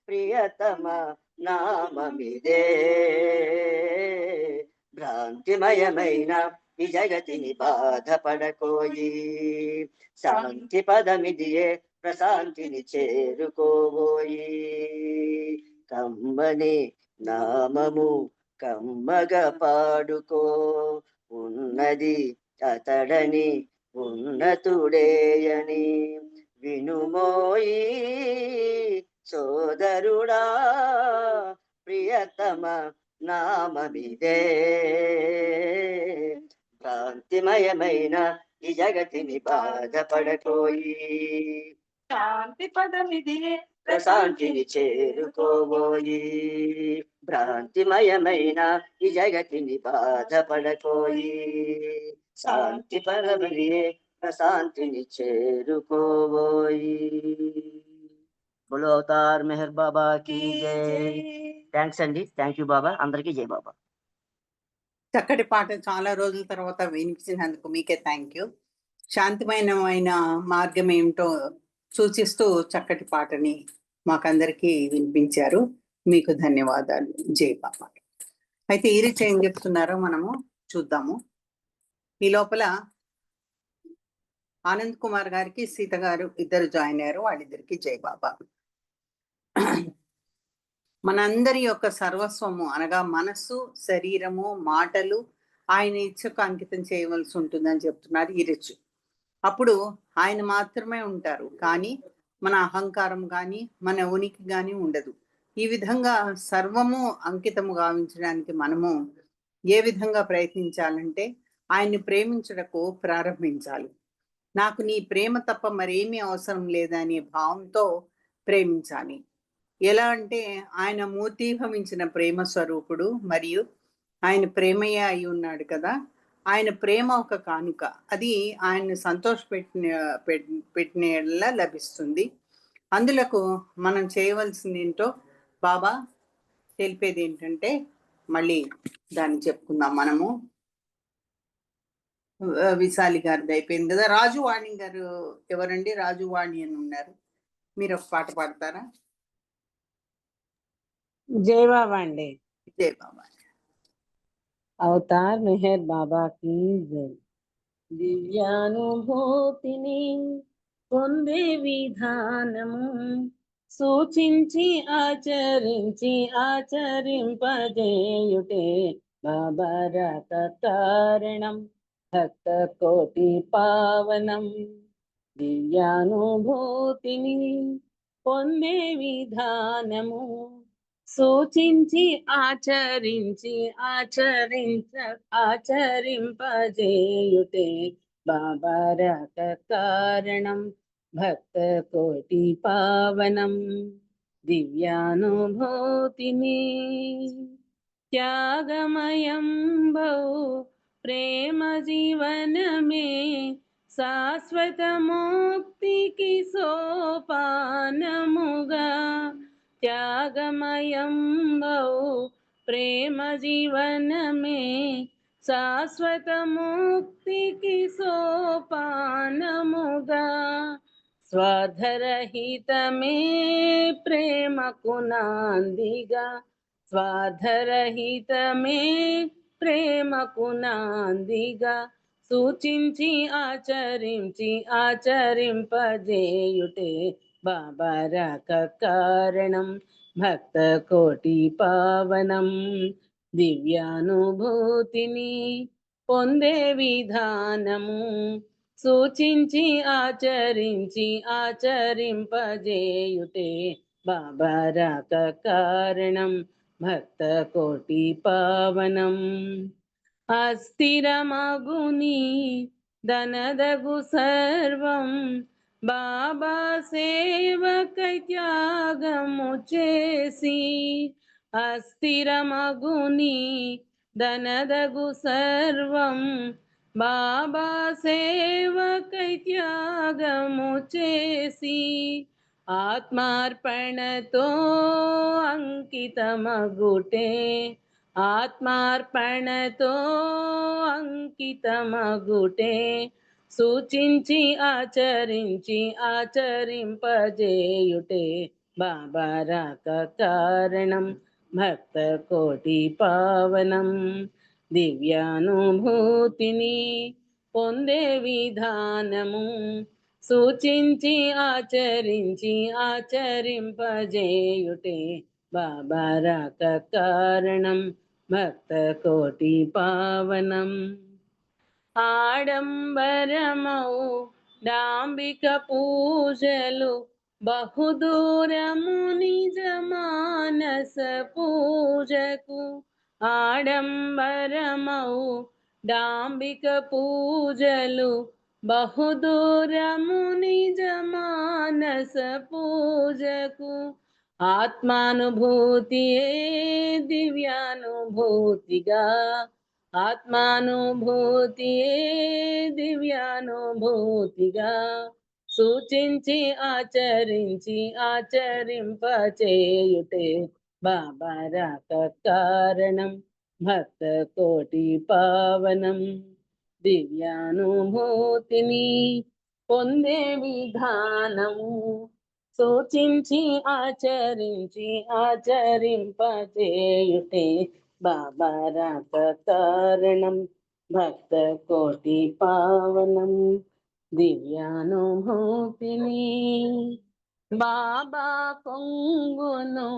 ప్రియతమ నామమిదే, భ్రాంతిమయమైన ఈ జగతిని బాధపడకోయి, శాంతి పదమిదియే ప్రశాంతిని చేరుకోబోయి. కమ్మని నామము కమ్మగా పాడుకో, ఉన్నది అతడని ఉన్నతుడేయని. వినుమోయి సోదరుడా ప్రియతమ నామమిదే, భ్రాంతిమయమైన ఈ జగతిని బాధపడకోయి, శాంతి పదమిదియే ప్రశాంతిని చేరుకోబోయి. భ్రాంతిమయమైన ఈ జగతిని బాధపడకోయి, శాంతి పరమరియే ప్రశాంతిని చేరుకోబోయి. బోలో అవతార్ మెహర్ బాబా की जय. థ్యాంక్స్ అండి. థ్యాంక్ యూ బాబా. అందరికీ జై బాబా. చక్కటి పాట చాలా రోజుల తర్వాత వినిపించినందుకు మీకే థ్యాంక్ యూ. శాంతిమయమైన మార్గం ఏమిటో సూచిస్తూ చక్కటి పాటని మాకందరికీ వినిపించారు. మీకు ధన్యవాదాలు. జై బాబా. అయితే ఈ రీతి ఏం చెప్తున్నారో మనము చూద్దాము. ఈ లోపల ఆనంద్ కుమార్ గారికి సీత గారు ఇద్దరు జాయిన్ అయ్యారు. వాళ్ళిద్దరికి జై బాబా. మనందరి యొక్క సర్వస్వము అనగా మనస్సు, శరీరము, మాటలు ఆయన ఇచ్చకు అంకితం చేయవలసి ఉంటుందని చెప్తున్నారు ఈరచ్చు. అప్పుడు ఆయన మాత్రమే ఉంటారు, కానీ మన అహంకారం కానీ మన ఉనికి కానీ ఉండదు. ఈ విధంగా సర్వము అంకితము గావించడానికి మనము ఏ విధంగా ప్రయత్నించాలంటే ఆయన్ని ప్రేమించుటకు ప్రారంభించాలి. నాకు నీ ప్రేమ తప్ప మరేమీ అవసరం లేదనే భావంతో ప్రేమించాలి. ఎలా అంటే ఆయన మూర్తీభవించిన ప్రేమ స్వరూపుడు మరియు ఆయన ప్రేమయ్య అయి ఉన్నాడు కదా. ఆయన ప్రేమ ఒక కానుక, అది ఆయన్ని పెట్టినలా లభిస్తుంది. అందులకు మనం చేయవలసింది ఏంటో బాబా తెలిపేది ఏంటంటే, మళ్ళీ దాన్ని చెప్పుకుందాం మనము. విశాలి గారిది అయిపోయింది కదా. రాజువాణి గారు ఎవరండి? రాజువాణి అని ఉన్నారు, మీరు ఒక పాట పాడతారా? జై బాబా అండి. జై బాబా. అవతార్ మెహర్ బాబా की जय. దివ్యానుభూతిని పొందే విధానము సూచించి ఆచరింపజేయుటే బాబారత కారణం భక్త కోటి పావనం. దివ్యానుభూతిని పొందే విధానము సూచించి ఆచరింపజేయుటే బాబారత కారణం భక్త కోటి పావనం. దివ్యానుభూతిని త్యాగమయం బహు ప్రేమ జీవనమే శాశ్వత ముక్తికి సోపానముగా. త్యాగమయం బహు ప్రేమ జీవనమే శాశ్వత ముక్తికి సోపానముగా. స్వార్థరహితమే ప్రేమకు నాందిగా స్వార్థరహితమే ప్రేమకు నాందిగా సూచించి ఆచరింపజేయుటే బాబా రాక కారణం భక్త కోటి పావనం దివ్యానుభూతిని పొందే విధానము సూచించి ఆచరింపజేయుటే బాబా రాక కారణం భక్త కోటి పావనం అస్థిరమగుని ధనదగు సర్వం బాబా సేవకై త్యాగము చేసి అస్థిరమగుని ధనదగు సర్వం బాబా సేవకై త్యాగము చేసి ఆత్మార్పణతో అంకితమగుటే ఆత్మార్పణతో అంకితమగుటే సూచించి ఆచరింపజేయుటే బాబా రాక కారణం భక్త కోటి పావనం దివ్యానుభూతిని పొందే విధానము సూచించి ఆచరింపజేయుటే బాబా రాక కారణం భక్త కోటి పావనం ఆడంబరమౌ డాంబిక పూజలు బహుదూరము నిజ మానస పూజకు ఆడంబరమౌ డాంబిక పూజలు బహుదూరము నిజ మానస పూజకు ఆత్మానుభూతియే దివ్యానుభూతిగా ఆత్మానుభూతియే దివ్యానుభూతిగా సూచించి ఆచరింపచేయుటే బాబా రాక కారణం భక్త కోటి పావనం దివ్యానుభూతిని పొందే విధానము సూచించి ఆచరింపచేయుటే బాబా రాక కారణం భక్త కోటి పావనం దివ్యానుభూతిని బాబా పొంగును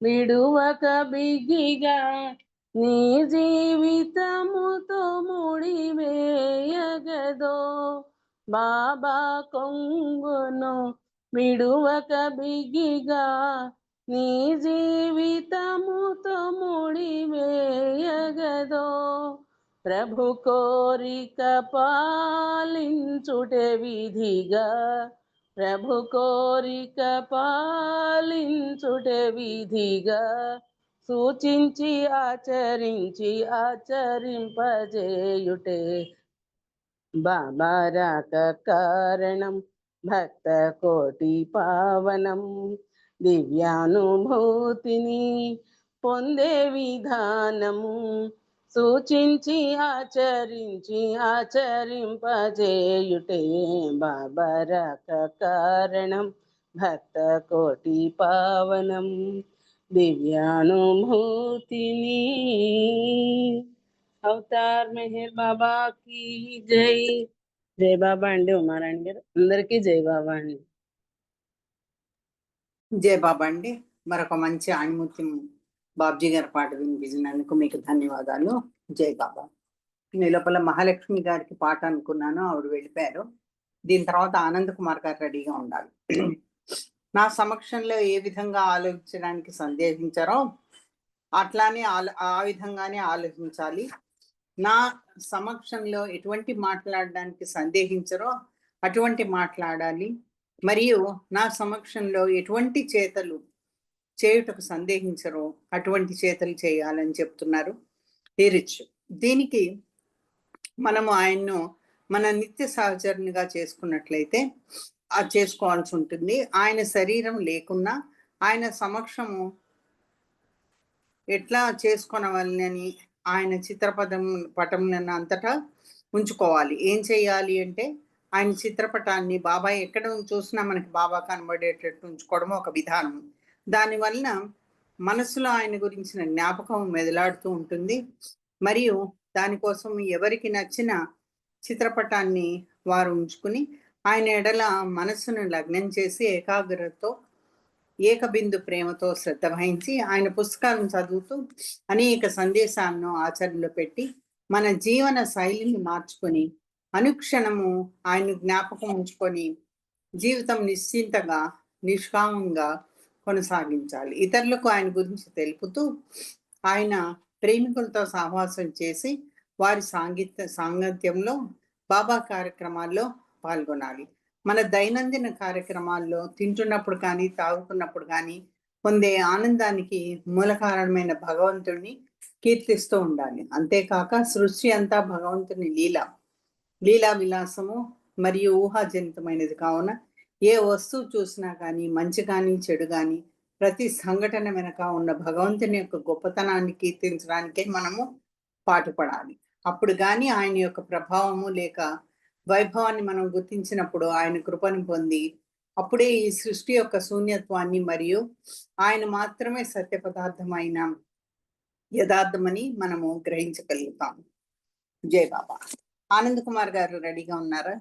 విడువక బిగిగా నీ జీవితముతో ముడివేయగదో బాబా కొంగును విడువక బిగిగా నీ జీవితముతో ముడివేయగదో ప్రభు కోరిక పాలించుటే విధిగా ప్రభు కోరిక పాలించుటే విధిగా సూచించి ఆచరింపజేయుటే బాబా రాక కారణం భక్త కోటి పావనం దివ్యానుభూతిని పొందే విధానము సూచించి ఆచరింపజేయుటే బాబా రాక కారణం భక్త కోటి పావనం దివ్యానుభూతిని అవతార్ మెహర్ బాబా की జై జై బాబా అండి ఉమారాణి గారు అందరికీ జై బాబా అండి జై బాబా అండి మరొక మంచి ఆణిముత్యం బాబ్జీ గారి పాట వినిపించినందుకు మీకు ధన్యవాదాలు జై బాబా నేను లోపల మహాలక్ష్మి గారికి పాట అనుకున్నాను ఆవిడ వెళ్ళిపోయారు దీని తర్వాత ఆనంద్ కుమార్ గారు రెడీగా ఉండాలి నా సమక్షంలో ఏ విధంగా ఆలోచించడానికి సందేహించారో అట్లానే ఆ విధంగానే ఆలోచించాలి నా సమక్షంలో ఎటువంటి మాట్లాడడానికి సందేహించరో అటువంటి మాట్లాడాలి మరియు నా సమక్షంలో ఎటువంటి చేతలు చేయుటకు సందేహించరో అటువంటి చేతలు చేయాలని చెప్తున్నారు రిచ్ దీనికి మనము ఆయన్ను మన నిత్య సహచరునిగా చేసుకున్నట్లయితే అది చేసుకోవాల్సి ఉంటుంది ఆయన శరీరం లేకున్నా ఆయన సమక్షము ఎట్లా చేసుకోవాలని ఆయన పటంలను అంతటా ఉంచుకోవాలి ఏం చేయాలి అంటే ఆయన చిత్రపటాన్ని బాబాయ్ ఎక్కడ చూసినా మనకి బాబా కనబడేటట్టు ఉంచుకోవడం ఒక విధానం దానివల్ల మనసులో ఆయన గురించిన జ్ఞాపకం మెదలాడుతూ ఉంటుంది. మరియు దానికోసం ఎవరికి నచ్చిన చిత్రపటాన్ని వారు ఉంచుకుని ఆయన ఎడల మనస్సును లగ్నం చేసి ఏకాగ్రతతో ఏకబిందు ప్రేమతో శ్రద్ధ వహించి ఆయన పుస్తకాలను చదువుతూ అనేక సందేశాలను ఆచరణలో పెట్టి మన జీవన శైలిని మార్చుకొని అనుక్షణము ఆయన జ్ఞాపకం ఉంచుకొని జీవితం నిశ్చింతగా నిష్కామంగా కొనసాగించాలి. ఇతరులకు ఆయన గురించి తెలుపుతూ ఆయన ప్రేమికులతో సహవాసం చేసి వారి సాంగత్యంలో బాబా కార్యక్రమాల్లో పాల్గొనాలి. మన దైనందిన కార్యక్రమాల్లో తింటున్నప్పుడు కానీ తాగుతున్నప్పుడు కానీ పొందే ఆనందానికి మూల కారణమైన భగవంతుడిని కీర్తిస్తూ ఉండాలి. అంతేకాక సృష్టి అంతా భగవంతుని లీలా విలాసము మరియు ఊహాజనితమైనది కావున ఏ వస్తువు చూసినా కానీ మంచి కానీ చెడు కానీ ప్రతి సంఘటన వెనక ఉన్న భగవంతుని యొక్క గొప్పతనాన్ని కీర్తించడానికే మనము పాటుపడాలి. అప్పుడు కానీ ఆయన యొక్క ప్రభావము లేక వైభవాన్ని మనం గుర్తించినప్పుడు ఆయన కృపను పొంది అప్పుడే ఈ సృష్టి యొక్క శూన్యత్వాన్ని మరియు ఆయన మాత్రమే సత్య పదార్థమైన యథార్థమని మనము గ్రహించగలుగుతాము. జై బాబా. ఆనంద్ కుమార్ గారు రెడీగా ఉన్నారా?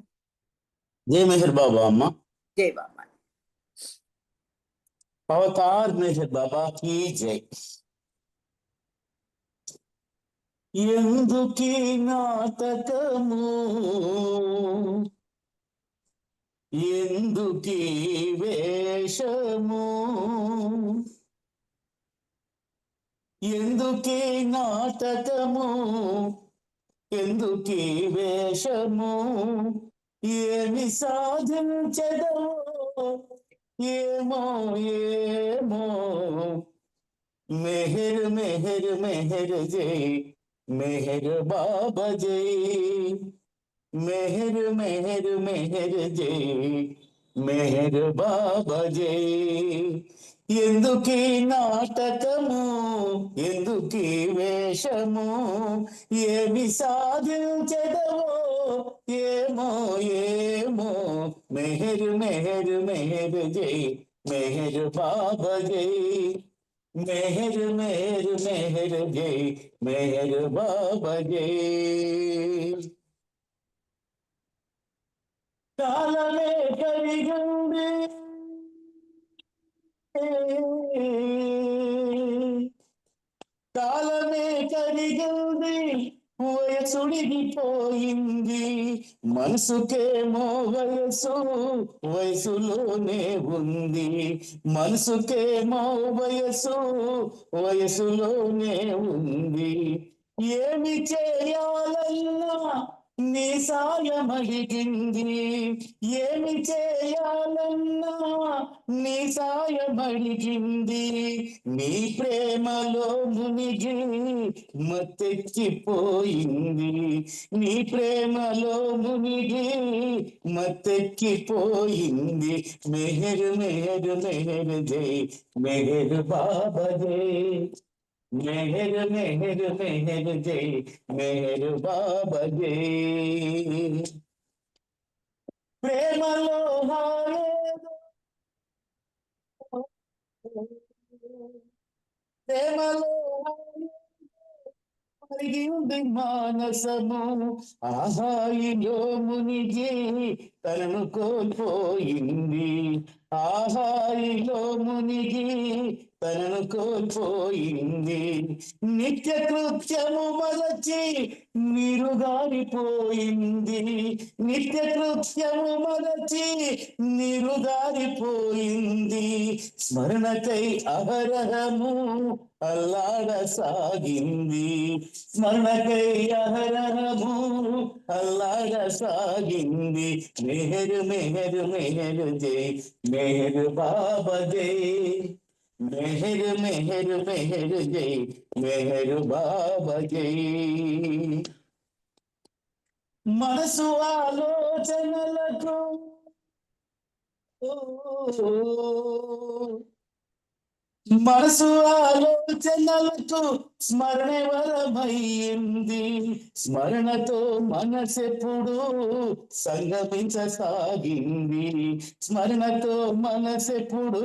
జై మెహర్ బాబా అమ్మ. జై బాబా. అవతార్ మెహర్ బాబా కీ జై. ఎందుకీ నాటకము, ఎందుకీ వేషము, ఎందుకీ నాటకము, ఎందుకీ వేషము, ఏమి సాధించదవో ఏమో ఏమో. మెహర్ మెహర్ మెహర్ జై, మెహర్ బాబా జై. మెహర్ మెహర్ మెహర్ జై, మెహర్ బాబా జై. ఎందుకీ నాటకము, ఎందుకీ వేషము, ఏమి సాధించదవో ఏమో ఏమో. మెహర్ మెహర్ మెహర్ జై, మెహర్ బాబా జై. మెహర్ మెహర్ మెహర్ జై, మెహర్ బాబా జై. కాలమే కరిగింది, కాలమే కరిగింది, వయసుడిగిపోయింది. మనసుకేమో వయసు వయసులోనే ఉంది, మనసుకేమో వయసు వయసులోనే ఉంది. ఏమి చేయాలన్నా నీ సాయం అడిగింది, ఏమి చేయాలన్నా నీ సాయం అడిగింది. నీ ప్రేమలో మునిగి మత్తెక్కిపోయింది, నీ ప్రేమలో మునిగి మత్తెక్కిపోయింది. మెహర్ మెహర్ మెహర్ జై, మెహర్ బాబా జై. మెహర్ మెహర్ మెహర్ జై, మెహర్ బాబా జై. ప్రేమలో హాయేదో, ప్రేమలో మరిగింది మానసము, ఆహాయిలో మునిగి తనను కోల్పోయింది, ఆహాయిలో మునిగి తనను కోల్పోయింది. నిత్య కృత్యము మరచి నీరుగారిపోయింది, నిత్య కృత్యము మరచి నీరుగారిపోయింది. స్మరణకై అహరహము అల్లాడసాగింది, స్మరణకై అహరహము అల్లాడసాగింది. మెహర్ మెహర్ మెహర్ జై, మెహర్ బాబా జై. మెహర్ మెహర్ మెహర్ జై, మెహర్ బాబా జై. మనసు ఆలోచనలకు మనసు ఆలోచన స్మరణలకు స్మరణే వరమయ్యింది. స్మరణతో మనసెప్పుడు సంగమించసాగింది. స్మరణతో మనసెప్పుడు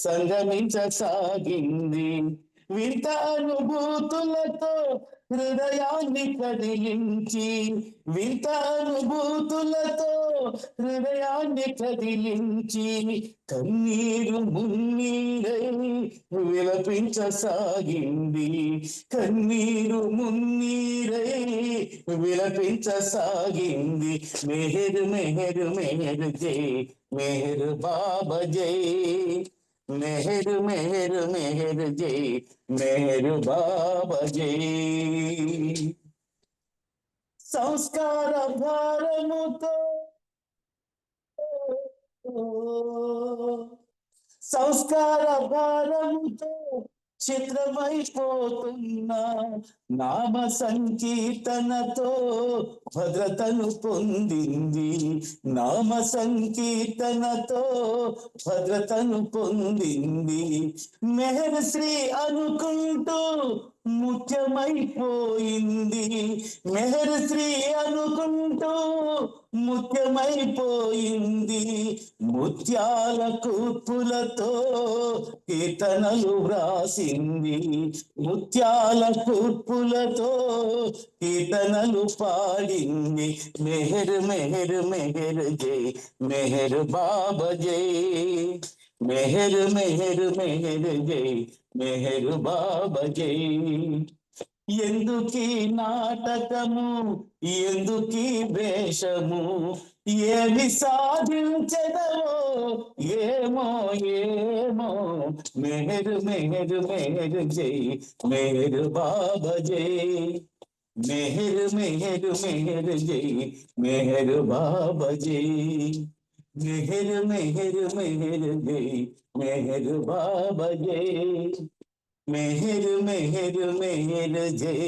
సంగమించసాగింది. వింత అనుభూతులతో హృదయాన్ని కదిలించి, వింత అనుభూతులతో హృదయాన్ని కదిలించి, కన్నీరు మున్నీరై విలపించసాగింది. కన్నీరు మున్నీరై విలపించసాగింది. మెహర్ మెహర్ మెహర్ జై, మెహర్ బాబా జై. మెహర్ మెహర్ మెహర్ జై, మెహర్ బాబా జై. సంస్కార భారముతో సంస్కార భారముతో చిత్రమైపోతున్న నామ సంకీర్తనతో భద్రతను పొందింది. నామ సంకీర్తనతో భద్రతను పొందింది. మెహర్ శ్రీ అనుకుంటూ ముత్యమైపోయింది. మెహర్ శ్రీ అనుకుంటూ ముత్యమైపోయింది. ముత్యాల కూర్పులతో కీర్తనలు వ్రాసింది. ముత్యాల కూర్పులతో కీర్తనలు పాడింది. మెహర్ మెహర్ మెహర్ జై, మెహర్ బాబా జై. మెహర్ మెహర్ మెహర్ జై, మెహర్ బాబా జై. ఎందుకీ నాటకము, ఎందుకీ వేషము, ఏమి సాధించదవో ఏమో ఏమో. మెహర్ మెహర్ మెహర్ జై, మెహర్ బాబా జై. మెహర్ మెహర్ మెహర్ జై, మెహర్ బాబా జై. మెహర్ మెహర్ మెహర్ జై, మెహర్ బాబా జై. మెహర్ మెహర్ మెహర్ జై,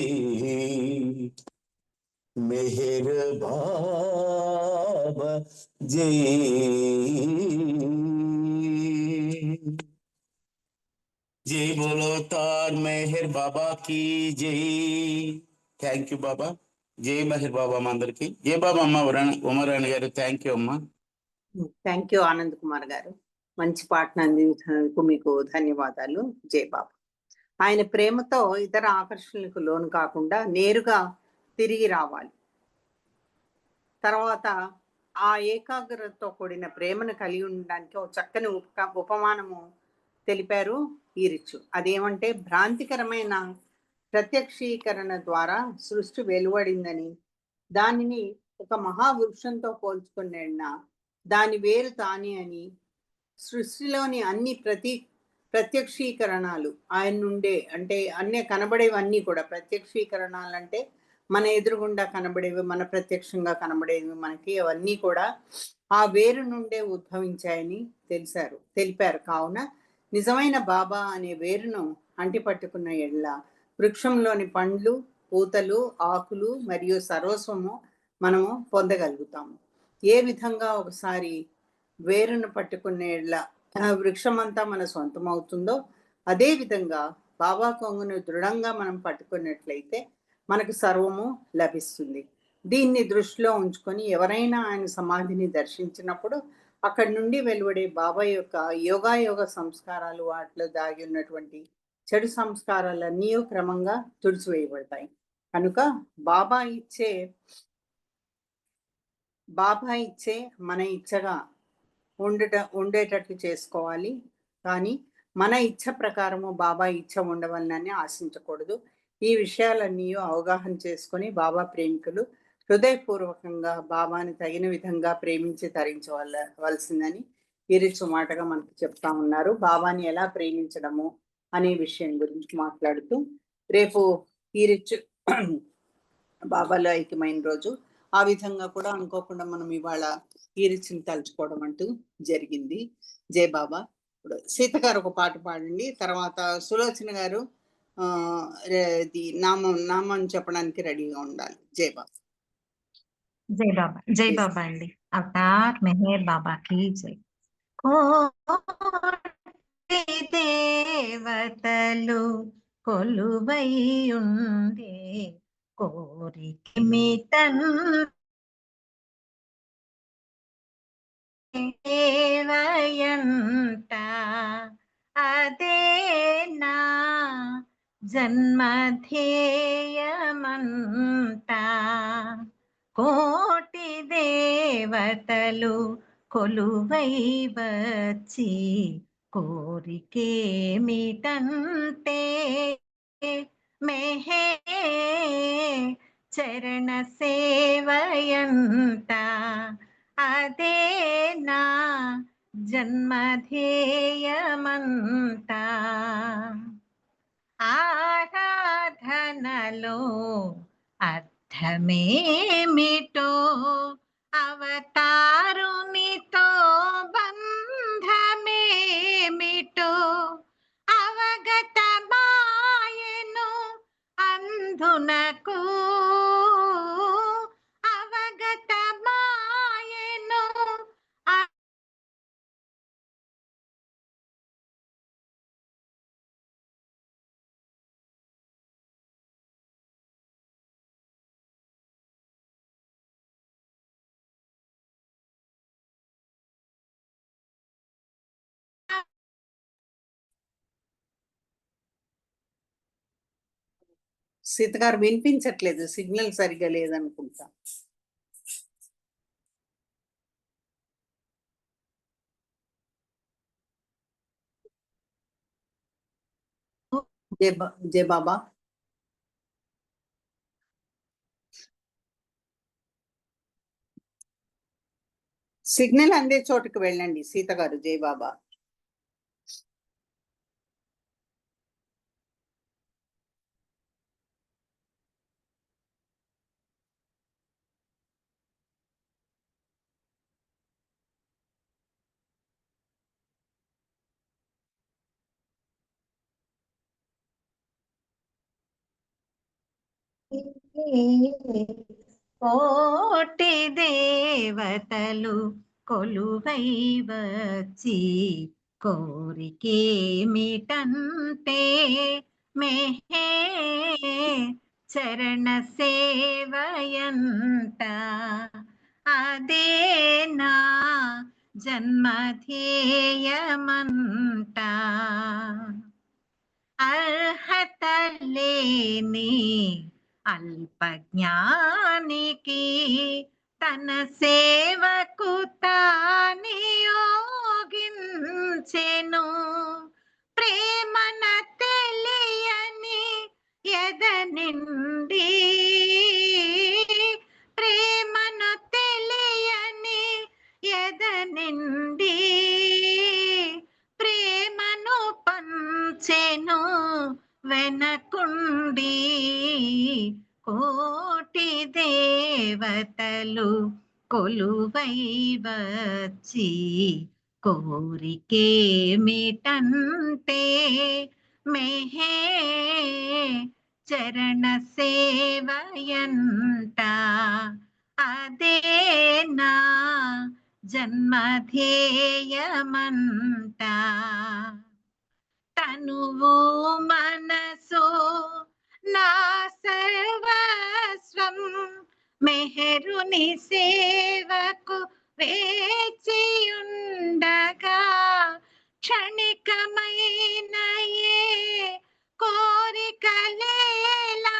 మెహర్ బాబా జై. జై బోలో తార్ మెహర్ బాబా की జై. థ్యాంక్ యూ బాబా. జై మెహర్ బాబా మా అందరికి. జై బాబా అమ్మ ఉమారాణి గారు. థ్యాంక్ యూ అమ్మా. థ్యాంక్ యూ ఆనంద్ కుమార్ గారు. మంచి పాటను అందించినందుకు మీకు ధన్యవాదాలు. జై బాబా. ఆయన ప్రేమతో ఇతర ఆకర్షణలకు లోను కాకుండా నేరుగా తిరిగి రావాలి. తర్వాత ఆ ఏకాగ్రతతో కూడిన ప్రేమను కలిగి ఉండడానికి ఒక చక్కని ఉపమానము తెలిపారు ఈరిచ్చు. అదేమంటే భ్రాంతికరమైన ప్రత్యక్షీకరణ ద్వారా సృష్టి వెలువడిందని, దానిని ఒక మహావృక్షంతో పోల్చుకున్న దాని వేరు తానే అని, సృష్టిలోని అన్ని ప్రత్యక్షీకరణాలు ఆయన నుండే, అంటే అన్నీ కనబడేవన్నీ కూడా ప్రత్యక్షీకరణాలు అంటే మన ఎదురుగుండా కనబడేవి, మన ప్రత్యక్షంగా కనబడేవి మనకి అవన్నీ కూడా ఆ వేరు నుండే ఉద్భవించాయని తెలిపారు. కావున నిజమైన బాబా అనే వేరును అంటిపట్టుకున్న ఎడ్ల వృక్షంలోని పండ్లు, పూతలు, ఆకులు మరియు సర్వస్వము మనము పొందగలుగుతాము. ఏ విధంగా ఒకసారి వేరును పట్టుకున్న ఎడ్ల వృక్షమంతా మన సొంతం అవుతుందో, అదే విధంగా బాబా కొంగును దృఢంగా మనం పట్టుకున్నట్లయితే మనకు సర్వము లభిస్తుంది. దీన్ని దృష్టిలో ఉంచుకొని ఎవరైనా ఆయన సమాధిని దర్శించినప్పుడు అక్కడి నుండి వెలువడే బాబా యొక్క యోగాయోగ సంస్కారాలు, వాటిలో దాగి ఉన్నటువంటి చెడు సంస్కారాలన్నీ క్రమంగా తుడిచివేయబడతాయి. కనుక బాబా ఇచ్చే మన ఇచ్చగా ఉండేటట్లు చేసుకోవాలి. కానీ మన ఇచ్చ ప్రకారము బాబా ఇచ్చ ఉండవాలని ఆశించకూడదు. ఈ విషయాలన్నీ అవగాహన చేసుకొని బాబా ప్రేమికులు హృదయపూర్వకంగా బాబాని తగిన విధంగా ప్రేమించి తరించవలసిందని ఈరిచ్చు మాటగా మనకు చెప్తా ఉన్నారు. బాబాని ఎలా ప్రేమించడము అనే విషయం గురించి మాట్లాడుతూ, రేపు ఈరిచ్చు బాబాలో ఐక్యమైన రోజు. ఆ విధంగా కూడా అనుకోకుండా మనం ఇవాళ ఈరిచ్చిని తలుచుకోవడం అంటూ జరిగింది. జై బాబా. ఇప్పుడు సీత గారు ఒక పాట పాడండి, తర్వాత సులోచన గారు నామం చెప్పడానికి రెడీగా ఉండాలి. జై బాబా. జై బాబా. జై బాబా అండి. అవతార్ మెహర్ బాబా की జై. కోటి దేవతలు కొలువై ఉండే కోరిక మిటన్ దేవయంట అదే నా జన్మధ్యేయమంట కోటి దేవతలు కొలువై వచ్చి కోరికేమిటంటే మెహే చరణ సేవయంట అదే నా జన్మధ్యేయమంట ఆరాధనలో అర్థమేమిటో అవతారునితో బంధమేమిటో అవగతమాయెను అందునకు అవగతమాయెను సీత గారు వినిపించట్లేదు, సిగ్నల్ సరిగ్గా లేదనుకుంటా. జయ బాబా. సిగ్నల్ అందే చోటుకు వెళ్ళండి సీత గారు. జయ బాబా. కోటి దేవతలు కొలువై వచ్చి కోరికేమిటంటే మెహే చరణ సేవయంట అదే నా జన్మధ్యేయమంట అర్హత లేని అల్పజ్ఞానికి తన సేవకు తానియోగించెను ప్రేమన తెలియని ఎద నిండి ప్రేమను తెలియని ఎద నిండి ప్రేమను పంచెను వెనకుండి కోటి దేవతలు కొలువై వచ్చి కోరికేమిటంటే మెహే చరణ సేవయంట అదే నా జన్మధ్యేయమంట తనువు మనసు నా సర్వస్వం మెహరుని సేవకు వేచియుండగా క్షణికమైన ఏ కోరికలేలా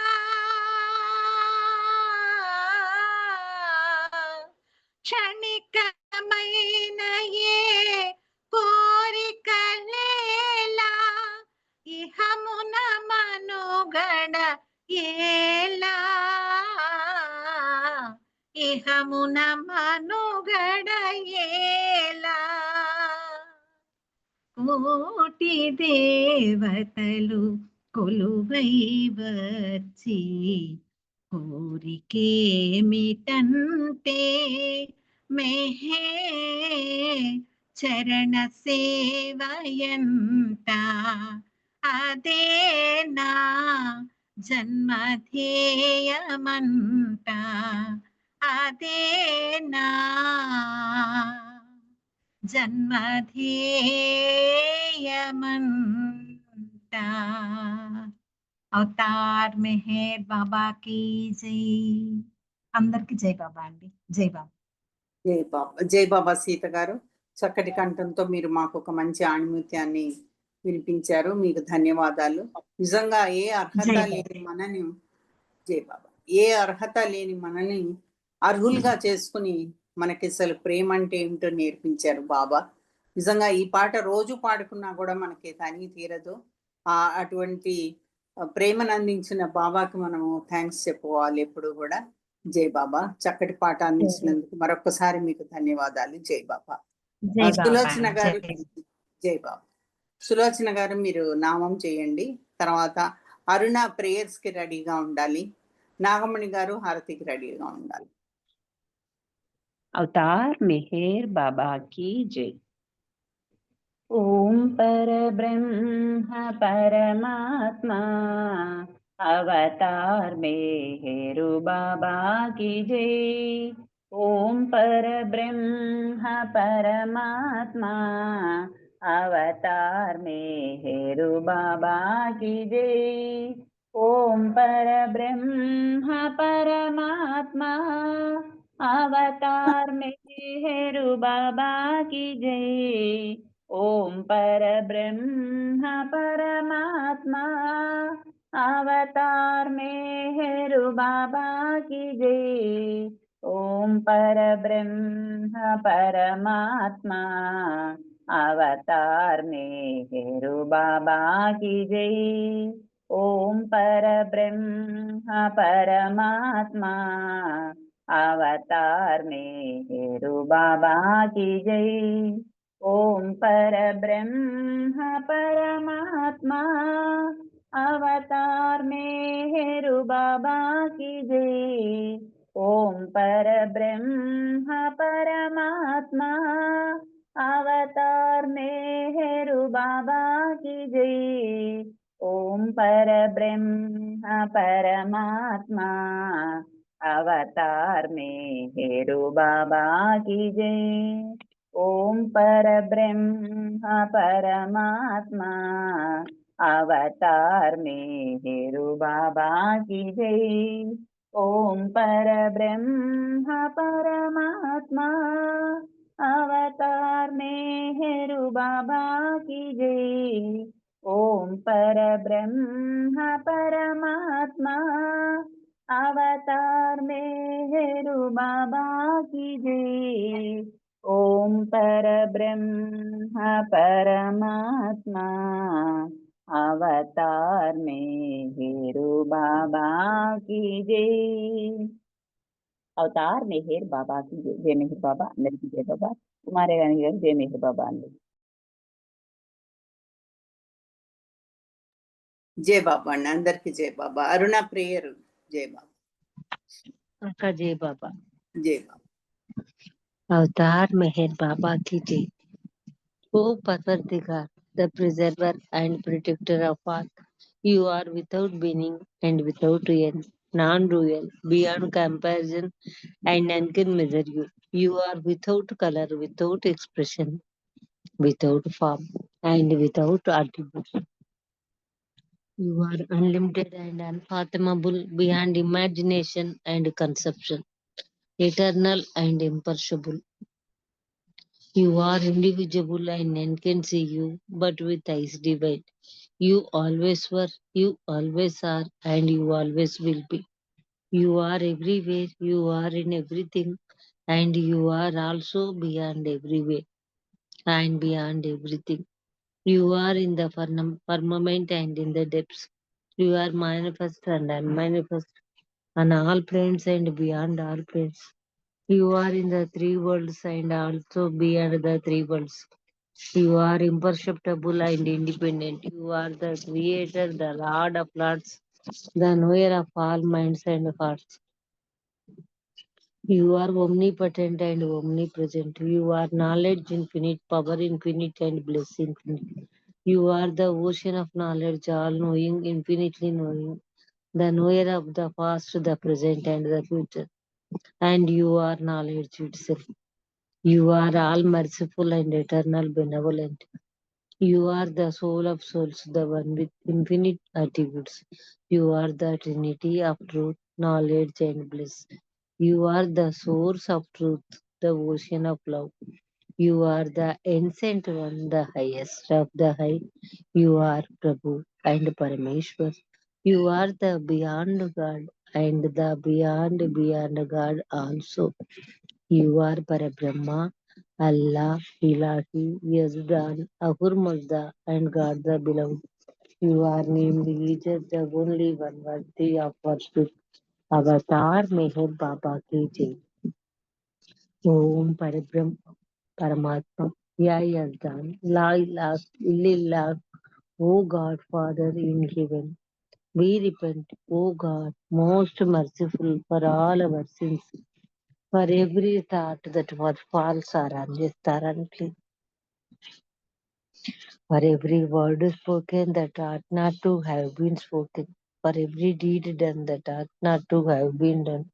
క్షణికమైన ఏ కోరికలేలా ఇహమున మనుగడ ఏలా ఇహమున మనుగడ ఏలా కోటి దేవతలు కొలువై వచ్చి కోరికేమిటంటే మెహే చరణ సేవయంట అదే నా జన్మధ్యేయమంట అదే నా జన్మధ్యేయమంట. అవతార్ మెహర్ బాబా కీ జై. అందరికి జై బాబా అండి. జై బాబా. జై బాబా. జై బాబా సీత గారు, చక్కటి కంఠంతో మీరు మాకు ఒక మంచి ఆణిముత్యాన్ని వినిపించారు. మీకు ధన్యవాదాలు. నిజంగా ఏ అర్హత జై లేని మనని, జై బాబా, ఏ అర్హత లేని మనని అర్హులుగా చేసుకుని మనకి అసలు ప్రేమ అంటే ఏమిటో నేర్పించారు బాబా. నిజంగా ఈ పాట రోజు పాడుకున్నా కూడా మనకి తనివి తీరదు. అటువంటి ప్రేమను అందించిన బాబాకి మనము థ్యాంక్స్ చెప్పుకోవాలి ఎప్పుడు కూడా. జై బాబా. చక్కటి పాట అందించినందుకు మరొకసారి మీకు ధన్యవాదాలు. జై బాబా. జై బాబా. సులోచన గారు, జై. జై బాబా. సులోచన గారు మీరు నామం చేయండి. తర్వాత అరుణ ప్రేయర్స్ కి రెడీగా ఉండాలి. నాగమణి గారు హారతికి రెడీగా ఉండాలి. अवतार मेहर बाबा की जय. ओम पर ब्रह्म परमात्मा अवतार मेहरु बाबा की जय. ओम पर ब्रह्म परमात्मा अवतार मेहरु बाबा की जय. ओम पर ब्रह्म परमात्मा अवतार मेहरु बाबा की जय. ओम पर ब्रह्म परमात्मा अवतार मेहरु बाबा की जय. ओम पर ब्रह्म परमात्मा अवतार मेहरु बाबा की जय. ओम पर ब्रह्म परमात्मा अवतार मेहरु बाबा की जय. ओम पर ब्रह्म परमात्मा अवतार मेहरु बाबा की जय. ओम पर ब्रह्म परमात्मा अवतार मेहरु बाबा की जय. ओम पर ब्रह्म परमात्मा अवतार मेहरु बाबा की जय. ओम पर ब्रह्म परमात्मा अवतार मेहरु बाबा की जय. ओम पर ब्रह्म परमात्मा अवतार मेहरु बाबा की जय. ओम पर ब्रह्म परमात्मा अवतार मेहरु बाबा की जय. ओम पर ब्रह्म परमात्मा अवतार मेहरु बाबा की जय. अवतार मेहर बाबा की जय. जय मेहर बाबा. అందరికీ జై బాబా. కుమారే రాణి గారు జై మెహర్ బాబా అండి. జై బాబా అండి. అందరికి జై బాబా. అరుణ ప్రేయర్. జై బాబా. अक्का जय बाबा. జై బాబా. अवतार मेहर बाबा की जय. O Parvardigar, the preserver and protector of all, you are without beginning and without end, non-dual, beyond comparison, and none can measure you. You are without color, without expression, without form, and without attributes. You are unlimited and unfathomable, beyond imagination and conception, eternal and imperishable. You are indivisible and none can see you, but with eyes divine. You always were, you always are, and you always will be. You are everywhere, you are in everything, and you are also beyond everywhere and beyond everything. You are in the firmament and in the depths. You are manifest and unmanifest on all planes and beyond all planes. You are in the three worlds and also beyond the three worlds. You are imperceptible and independent. You are the creator, the Lord of Lords, the knower of all minds and hearts. You are omnipotent and omnipresent. You are knowledge infinite, power infinite, and bliss infinite. You are the ocean of knowledge, all knowing, infinitely knowing, the knower of the past, the present, and the future. And you are knowledge itself. You are all merciful and eternal benevolent. You are the soul of souls, the one with infinite attributes. You are the trinity of truth, knowledge, and bliss. You are the source of truth, the ocean of love. You are the ancient one, the highest of the high. You are Prabhu and Parameshwar. You are the beyond God and the beyond God also. You are Parabrahma, Allah, Ilahi, Yazdan, Ahur Mazda, and God the Beloved. You are named Jesus, the only one worthy of worship. Avatar Meher Baba ki Jai. Om Parabrahma Paramatma, Ya Yazdan, La ilaha illallah, O God, Father in heaven. We repent, O God, most merciful for all our sins, for every thought that was false or unjust or unclean, for every word spoken that ought not to have been spoken, for every deed done that ought not to have been done.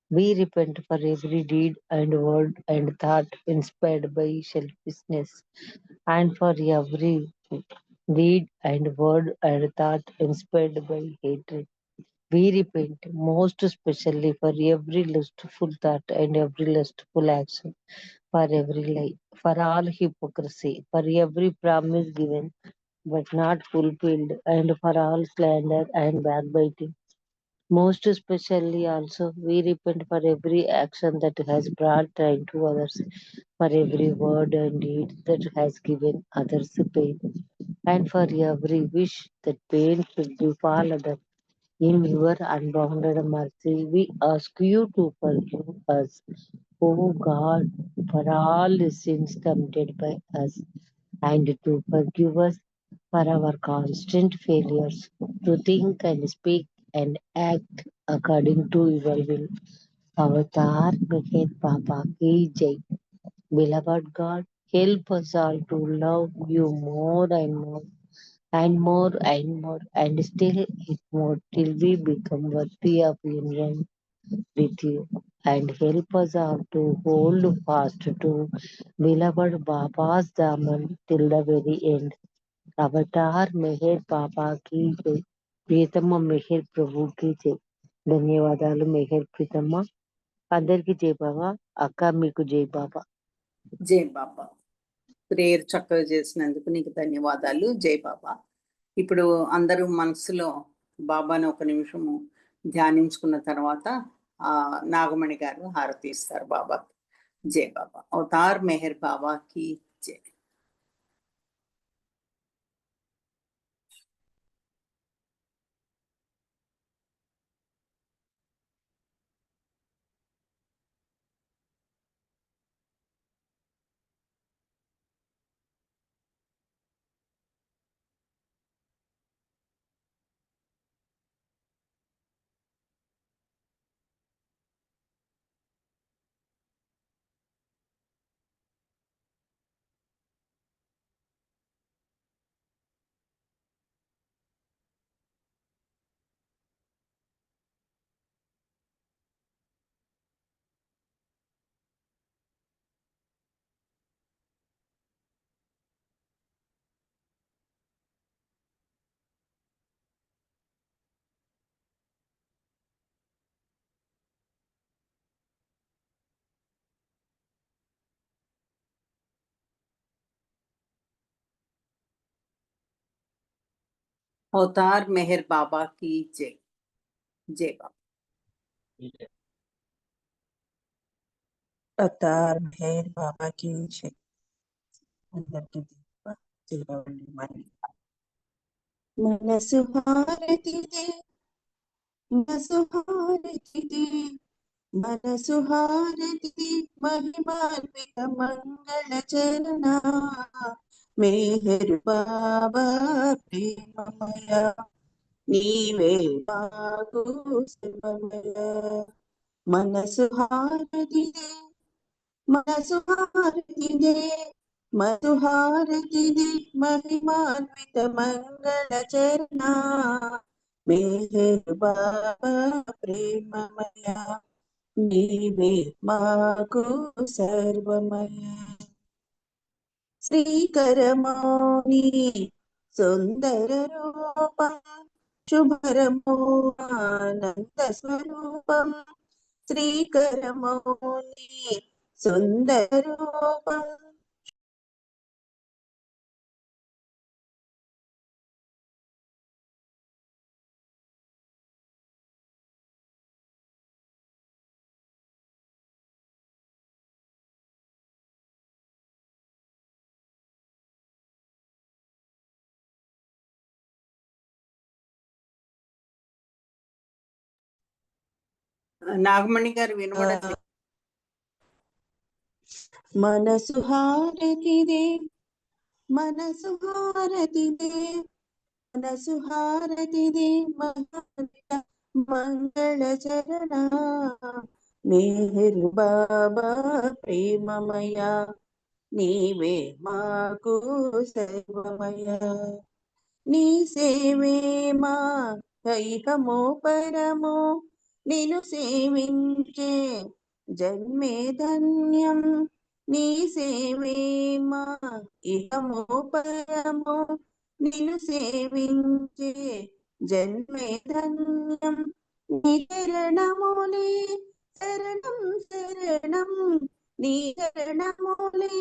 We repent for every deed and word and thought inspired by selfishness, and for every deed and word and thought inspired by hatred. We repent most especially for every lustful thought and every lustful action, for every lie, for all hypocrisy, for every promise given but not fulfilled, and for all slander and backbiting. Most especially also, we repent for every action that has brought pain to others, for every word and deed that has given others pain, and for every wish that pain should befall others. In your unbounded mercy, we ask you to forgive us, O God, for all the sins committed by us, and to forgive us for our constant failures to think and speak and act according to your will. Avatar Meher Baba Ki Jai. Beloved God, help us all to love you more and more and more and more and still it more till we become worthy of union with you, and help us all to hold fast to beloved Baba's Daman till the very end. Avatar Meher బాబాకి జై. ప్రియతమ్మ మెహర్ ప్రభుకి జై. ధన్యవాదాలు మెహర్ ప్రీతమ్మ. అందరికి జై బాబా. అక్క మీకు జై బాబా. జై బాబా. ప్రేయర్ చక్కగా చేసినందుకు నీకు ధన్యవాదాలు. జై బాబా. ఇప్పుడు అందరూ మనసులో బాబాను ఒక నిమిషము ధ్యానించుకున్న తర్వాత నాగమణి గారు హారతి ఇస్తారు బాబా. జై బాబా. అవతార్ మెహర్ బాబాకి జై. అవతార్ మెహర్ బాబా की जय. जय बाबा. అవతార్ మెహర్ బాబా की जय. అందరికీ జై బాబా. మనసు హారతిదే, మనసు హారతిదే, మనసు హారతిదే, మహిమాన్విత మంగళ చరణ మెహర్ బాబా ప్రేమమయ, నీవే మాకు సర్వమయ. మనసు హారతిదే, మనసు హారతిదే, మనసు హారతిదే, మహిమాన్విత మంగళ చరణ మెహర్ బాబా ప్రేమమయ, నీవే మాకు సర్వమయ. శ్రీకరమౌని సుందర రూపం శుభరమో ఆనంద స్వరూపం శ్రీకరమౌని సుందర రూపం. నాగమణి గారు వినబడట్లేదు. మనసు హారతిదే మనసు హారతిదే మనసు హారతిదే మంగళ చరణ మేహర్ బాబా ప్రేమమయ నీవే మాకు సర్వమయ నీ సేవే మా కైకమో పరమో నిన్ను సేవించే జన్మే ధన్యం నీ సేవే మా ఇహమో పరమో నిన్ను సేవించే జన్మే ధన్యం నీ చరణములే శరణం శరణం నీ చరణములే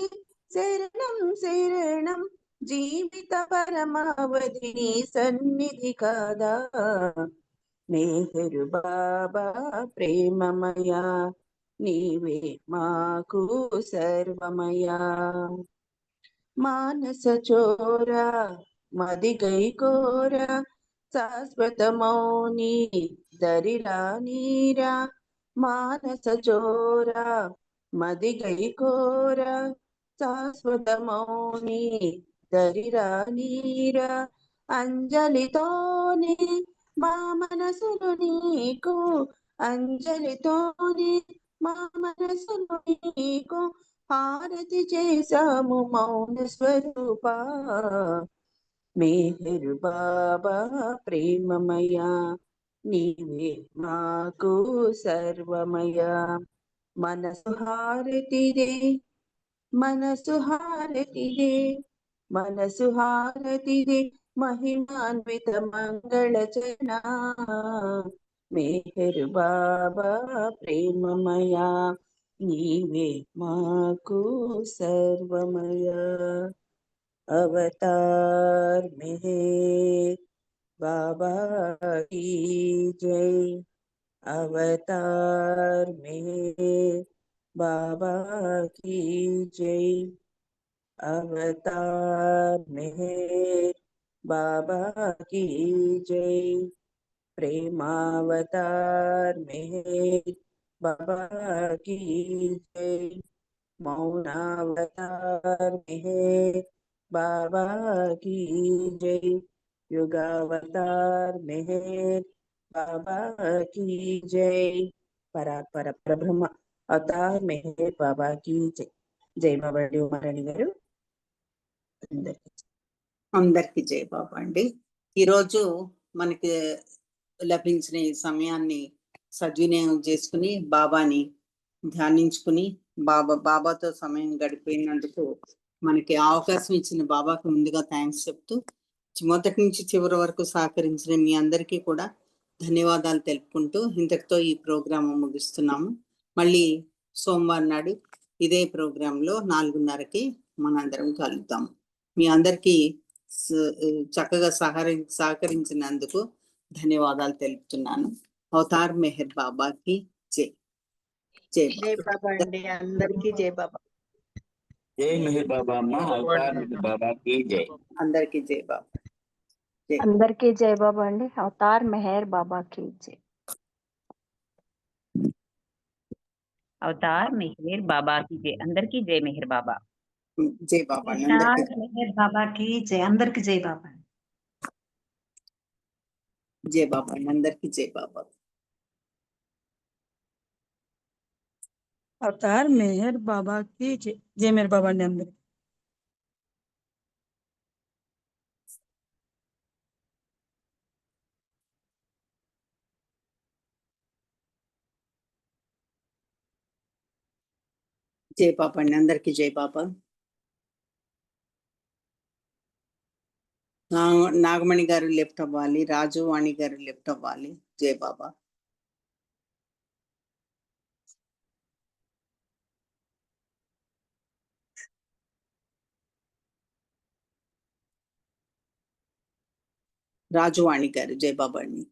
శరణం శరణం జీవిత పరమావధి నీ సన్నిధి కాదా మేహరు బాబా ప్రేమమయ నీవే మాకు సర్వమయ మానస చోర మదిగై కోర శాశ్వత మౌని దరిలా నీరా మానస చోర మదిగై కోర శాశ్వత మౌని దరిరా నీరా అంజలితోనే మా మనసును నీకు అంజలితోనే మా మనసును నీకు హారతి చేశాము మౌన స్వరూప మేహరు బాబా ప్రేమమయ నీవే మాకు సర్వమయ మనసు హారతిదే మనసు హారతిదే మనసు హారతిదే మహిమాన్విత మంగళ చరణ మేహరు బాబా ప్రేమమయ నీవే మాకు సర్వమయ అవతార్ మెహర్ బాబా की जय अवतार मेहर बाबा की जय अवतार मेहर बाबा की जय प्रेमावतार मेहर बाबा की जय मौनावतार मेहर बाबा की जय युगावतार मेहर बाबा की जय परात्पर प्रब्रह्म अवतार मेहर बाबा की जय जय बाबा ఉమారాణి గారు అందరికి జై బాబా అండి. ఈరోజు మనకి లభించిన ఈ సమయాన్ని సద్వినియోగం చేసుకుని బాబాని ధ్యానించుకుని బాబాతో సమయం గడిపోయినందుకు మనకి అవకాశం ఇచ్చిన బాబాకి ముందుగా థ్యాంక్స్ చెప్తూ మొదటి నుంచి చివరి వరకు సహకరించిన మీ అందరికీ కూడా ధన్యవాదాలు తెలుపుకుంటూ ఇంతటితో ఈ ప్రోగ్రాం ముగిస్తున్నాము. మళ్ళీ సోమవారం నాడు ఇదే ప్రోగ్రాంలో 4:30కి మనందరం కలుద్దాము. మీ అందరికీ చక్కగా సహకరించినందుకు ధన్యవాదాలు తెలుపుతున్నాను. అవతార్ మెహర్ బాబాకి జై. జై బాబా అండి. అందరికీ జై బాబా. జై మెహర్ బాబా అమ్మ. అవతార్ మెహర్ బాబాకి జై. అందరికీ జై బాబా. అందరికీ జై బాబా అండి. అవతార్ మెహర్ బాబాకి జై. అవతార్ మెహర్ బాబాకి జై. అందరికీ జై మెహర్ బాబా. జై బాబా. మెహర్ బాబాకి జై. అందరికీ జై బాబా. జై బాబా. అందరికీ జై బాబా. అవతార్ మెహర్ బాబాకి జై. జై మెహర్ బాబా అండి అందరికి. జై బాబా అండి. అందరికీ జై బాబా. నాగమణి గారు లెఫ్ట్ అవ్వాలి, రాజు వాణి గారు లెఫ్ట్ అవ్వాలి. జై బాబా. రాజువాణి గారు జై బాబా అండి.